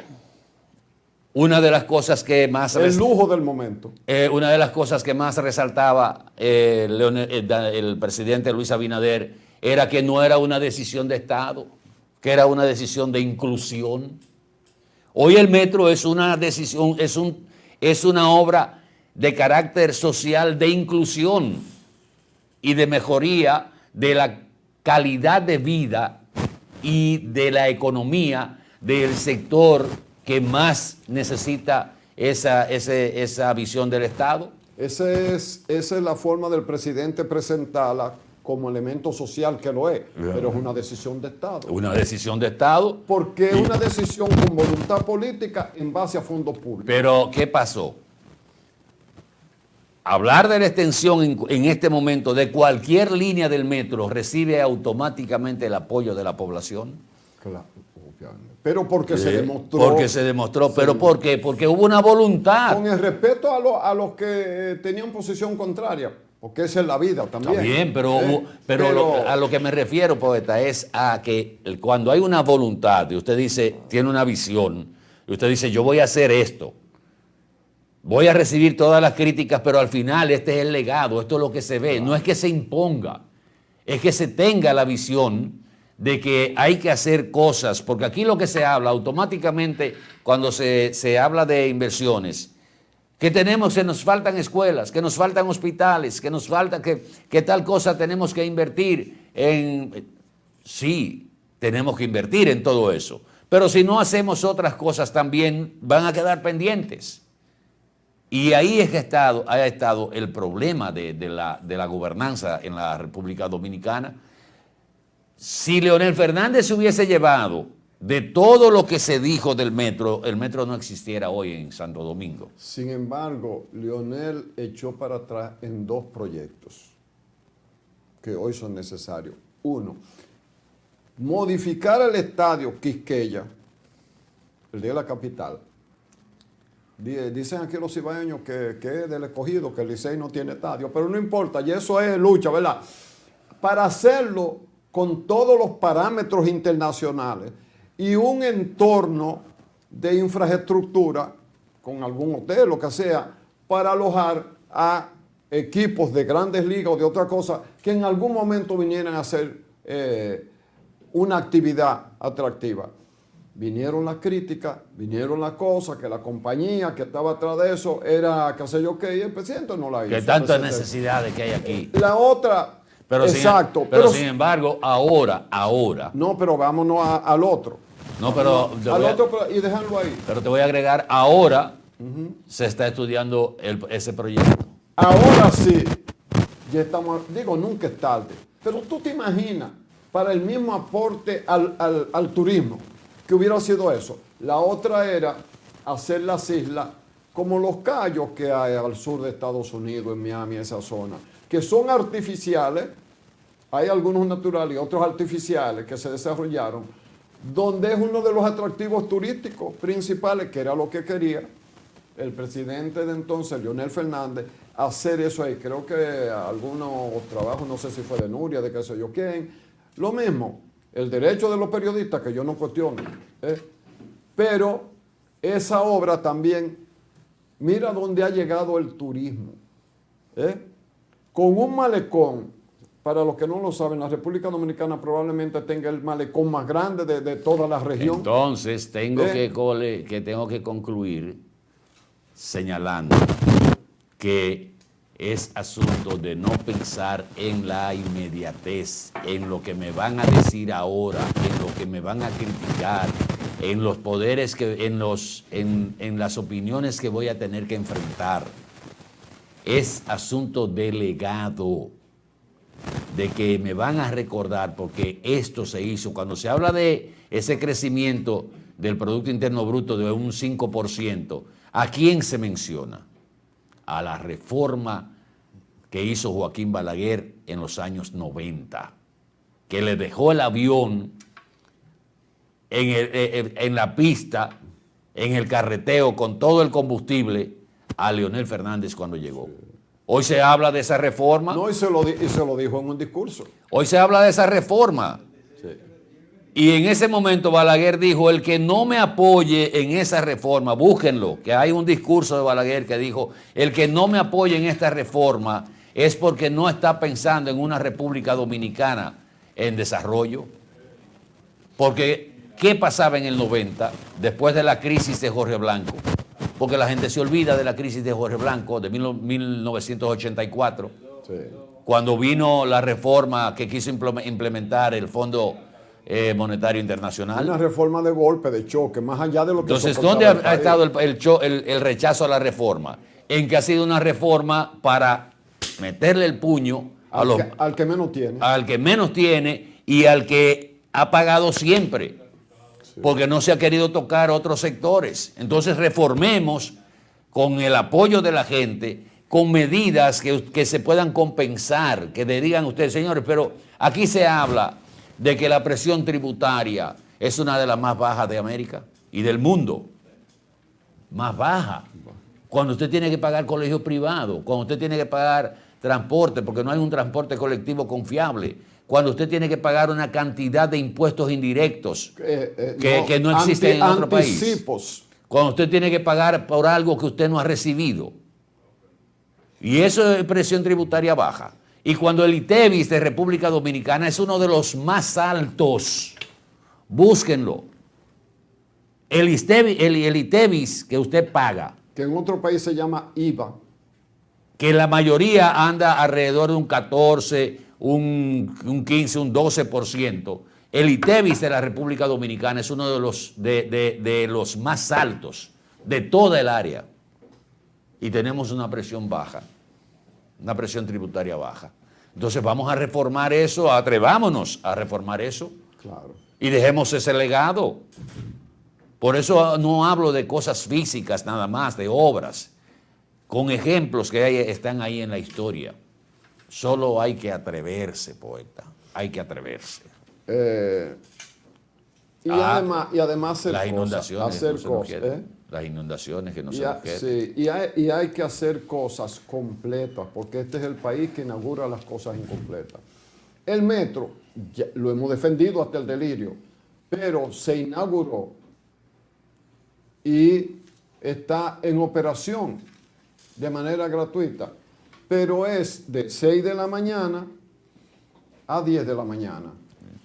Una de las cosas que más... El lujo del momento. Una de las cosas que más resaltaba el presidente Luis Abinader era que no era una decisión de Estado, que era una decisión de inclusión. Hoy el metro es una decisión, es una obra de carácter social de inclusión y de mejoría de la calidad de vida y de la economía del sector que más necesita esa visión del Estado. Esa es la forma del presidente presentarla como elemento social, que lo es, pero es una decisión de Estado. Una decisión de Estado. Porque es una decisión con voluntad política en base a fondos públicos. Pero, ¿qué pasó? Hablar de la extensión en este momento de cualquier línea del metro recibe automáticamente el apoyo de la población. Claro, obviamente. Pero porque se demostró. Porque se demostró. ¿Pero por qué? Porque hubo una voluntad. Con el respeto a los que tenían posición contraria. Porque esa es la vida también. Está bien, pero a lo que me refiero, poeta, es a que cuando hay una voluntad y usted dice, tiene una visión, y usted dice, yo voy a hacer esto, voy a recibir todas las críticas, pero al final este es el legado, esto es lo que se ve. No es que se imponga, es que se tenga la visión de que hay que hacer cosas, porque aquí lo que se habla automáticamente cuando se habla de inversiones, que nos faltan escuelas, que nos faltan hospitales, que nos falta que tal cosa tenemos que invertir en... Sí, tenemos que invertir en todo eso, pero si no hacemos otras cosas también van a quedar pendientes. Y ahí es que ha estado el problema de la gobernanza en la República Dominicana. Si Leonel Fernández se hubiese llevado de todo lo que se dijo del metro, el metro no existiera hoy en Santo Domingo. Sin embargo, Leonel echó para atrás en 2 proyectos que hoy son necesarios. Uno, modificar el estadio Quisqueya, el de la capital. Dicen aquí los cibaeños que es del Escogido, que el Licey no tiene estadio, pero no importa, y eso es lucha, ¿verdad? Para hacerlo con todos los parámetros internacionales y un entorno de infraestructura, con algún hotel, lo que sea, para alojar a equipos de grandes ligas o de otra cosa que en algún momento vinieran a hacer una actividad atractiva. Vinieron las críticas, vinieron las cosas, que la compañía que estaba atrás de eso era qué sé yo qué, y el presidente no la hizo. Que tantas necesidades que hay aquí. La otra, pero exacto. Pero sin embargo, ahora. No, pero vámonos al otro. No, pero... y dejarlo ahí. Pero te voy a agregar, ahora se está estudiando ese proyecto. Ahora sí, ya estamos, nunca es tarde, pero tú te imaginas, para el mismo aporte al turismo, que hubiera sido eso. La otra era hacer las islas como los Cayos que hay al sur de Estados Unidos, en Miami, esa zona, que son artificiales, hay algunos naturales y otros artificiales que se desarrollaron, donde es uno de los atractivos turísticos principales, que era lo que quería el presidente de entonces, Leonel Fernández, hacer eso ahí. Creo que algunos trabajos, no sé si fue de Nuria, de qué sé yo quién, lo mismo. El derecho de los periodistas, que yo no cuestiono, pero esa obra también, mira dónde ha llegado el turismo, con un malecón. Para los que no lo saben, la República Dominicana probablemente tenga el malecón más grande de toda la región. Entonces tengo que concluir señalando que es asunto de no pensar en la inmediatez, en lo que me van a decir ahora, en lo que me van a criticar, en los poderes en las opiniones que voy a tener que enfrentar. Es asunto de legado, de que me van a recordar, porque esto se hizo. Cuando se habla de ese crecimiento del Producto Interno Bruto de un 5%, ¿a quién se menciona? A la reforma que hizo Joaquín Balaguer en los años 90, que le dejó el avión en la pista, en el carreteo, con todo el combustible a Leonel Fernández cuando llegó. Hoy se habla de esa reforma. No, y se lo dijo en un discurso. Hoy se habla de esa reforma. Sí. Y en ese momento Balaguer dijo, el que no me apoye en esa reforma, búsquenlo, que hay un discurso de Balaguer que dijo, el que no me apoye en esta reforma es porque no está pensando en una República Dominicana en desarrollo. Porque, ¿qué pasaba en el 90 después de la crisis de Jorge Blanco? Porque la gente se olvida de la crisis de Jorge Blanco de 1984, sí, cuando vino la reforma que quiso implementar el Fondo Monetario Internacional. Una reforma de golpe, de choque, más allá de lo que... Entonces, ¿dónde ha estado el rechazo a la reforma? En que ha sido una reforma para meterle el puño al que menos tiene. Al que menos tiene y al que ha pagado siempre. Porque no se ha querido tocar otros sectores. Entonces reformemos con el apoyo de la gente, con medidas que se puedan compensar, que le digan ustedes, señores, pero aquí se habla de que la presión tributaria es una de las más bajas de América y del mundo. Más baja. Cuando usted tiene que pagar colegio privado, cuando usted tiene que pagar transporte, porque no hay un transporte colectivo confiable, cuando usted tiene que pagar una cantidad de impuestos indirectos que no existen en otro país. Cuando usted tiene que pagar por algo que usted no ha recibido. Y eso es presión tributaria baja. Y cuando el ITEVIS de República Dominicana es uno de los más altos, búsquenlo. El ITEVIS que usted paga que en otro país se llama IVA, que la mayoría anda alrededor de un 14, un 15, un 12%. El ITEVIS de la República Dominicana es uno de los más altos de toda el área. Y tenemos una presión baja, una presión tributaria baja. Entonces vamos a reformar eso, atrevámonos a reformar eso. Claro. Y dejemos ese legado. Por eso no hablo de cosas físicas nada más, de obras, con ejemplos que están ahí en la historia. Solo hay que atreverse, poeta, hay que atreverse. Y además hacer las cosas. Las inundaciones que no se nos queden. Sí, y hay que hacer cosas completas, porque este es el país que inaugura las cosas incompletas. El metro, ya lo hemos defendido hasta el delirio, pero se inauguró y está en operación de manera gratuita, pero es de 6 de la mañana a 10 de la mañana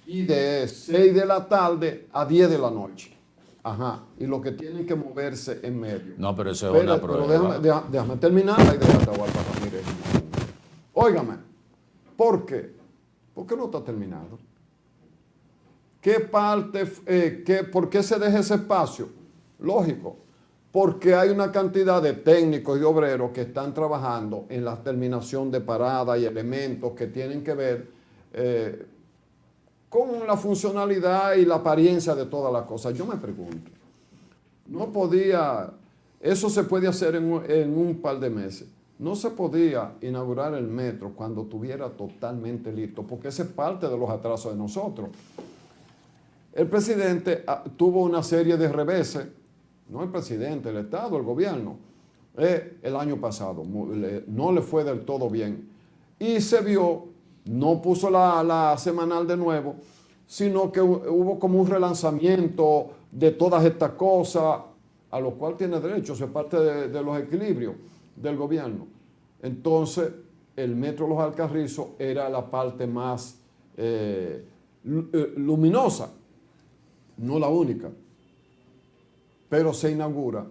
y de 6 de la tarde a 10 de la noche. Ajá, y lo que tienen que moverse en medio. No, pero eso es una prueba. Pero déjame terminar la idea de Walter Ramírez. Óigame, ¿por qué? ¿Por qué no está terminado? ¿Por qué se deja ese espacio? Lógico, porque hay una cantidad de técnicos y obreros que están trabajando en la terminación de paradas y elementos que tienen que ver con la funcionalidad y la apariencia de todas las cosas. Yo me pregunto, eso se puede hacer en un par de meses. No se podía inaugurar el metro cuando estuviera totalmente listo, porque esa es parte de los atrasos de nosotros. El presidente tuvo una serie de reveses, no el presidente, el Estado, el gobierno, el año pasado. No le fue del todo bien. Y se vio, no puso la semanal de nuevo, sino que hubo como un relanzamiento de todas estas cosas, a lo cual tiene derecho, eso es parte de los equilibrios del gobierno. Entonces, el metro Los Alcarrizos era la parte más luminosa, no la única, pero se inaugura.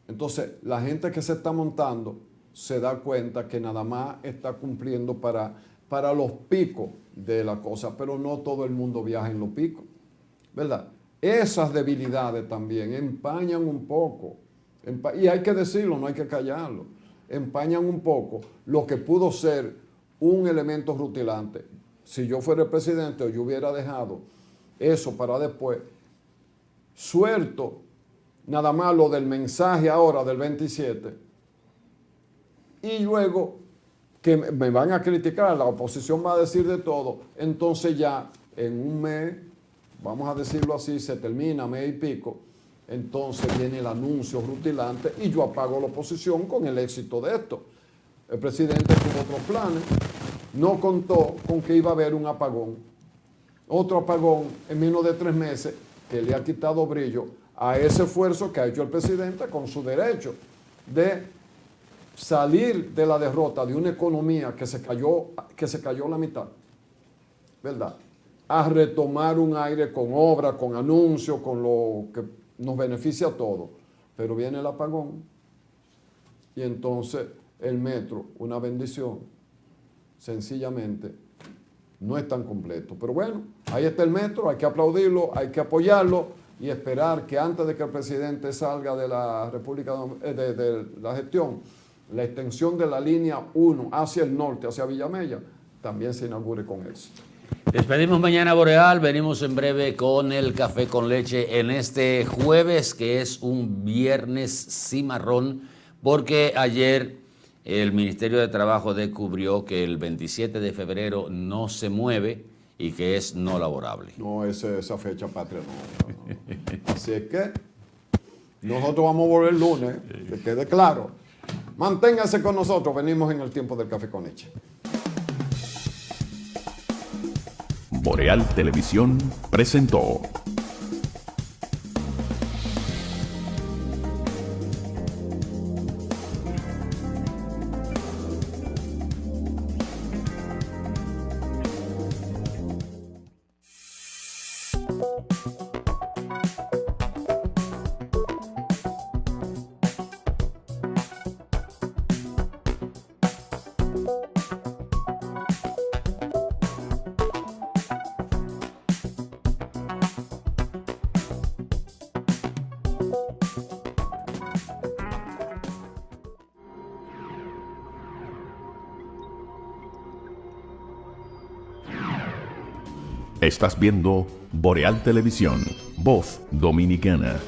Entonces, la gente que se está montando se da cuenta que nada más está cumpliendo para los picos de la cosa, pero no todo el mundo viaja en los picos, ¿verdad? Esas debilidades también empañan un poco, y hay que decirlo, no hay que callarlo, empañan un poco lo que pudo ser un elemento rutilante. Si yo fuera el presidente, yo hubiera dejado eso para después, suelto nada más lo del mensaje ahora del 27, y luego que me van a criticar, la oposición va a decir de todo, entonces ya en un mes, vamos a decirlo así, se termina, mes y pico, entonces viene el anuncio rutilante y yo apago la oposición con el éxito de esto. El presidente tuvo otros planes, no contó con que iba a haber un apagón, otro apagón en menos de 3 meses que le ha quitado brillo a ese esfuerzo que ha hecho el presidente con su derecho de salir de la derrota de una economía que se cayó la mitad, ¿verdad? A retomar un aire con obras, con anuncios, con lo que nos beneficia a todos. Pero viene el apagón y entonces el metro, una bendición, sencillamente no es tan completo. Pero bueno, ahí está el metro, hay que aplaudirlo, hay que apoyarlo y esperar que antes de que el presidente salga de la República, de la gestión, la extensión de la línea 1 hacia el norte, hacia Villamella, también se inaugure con éxito. Despedimos mañana Boreal, venimos en breve con el café con leche en este jueves, que es un viernes cimarrón, porque ayer el Ministerio de Trabajo descubrió que el 27 de febrero no se mueve y que es no laborable. No, esa fecha patria no. Así es que nosotros vamos a volver el lunes, que quede claro. Manténgase con nosotros, venimos en el tiempo del café con leche. Boreal Televisión presentó Estás viendo Boreal Televisión, voz dominicana.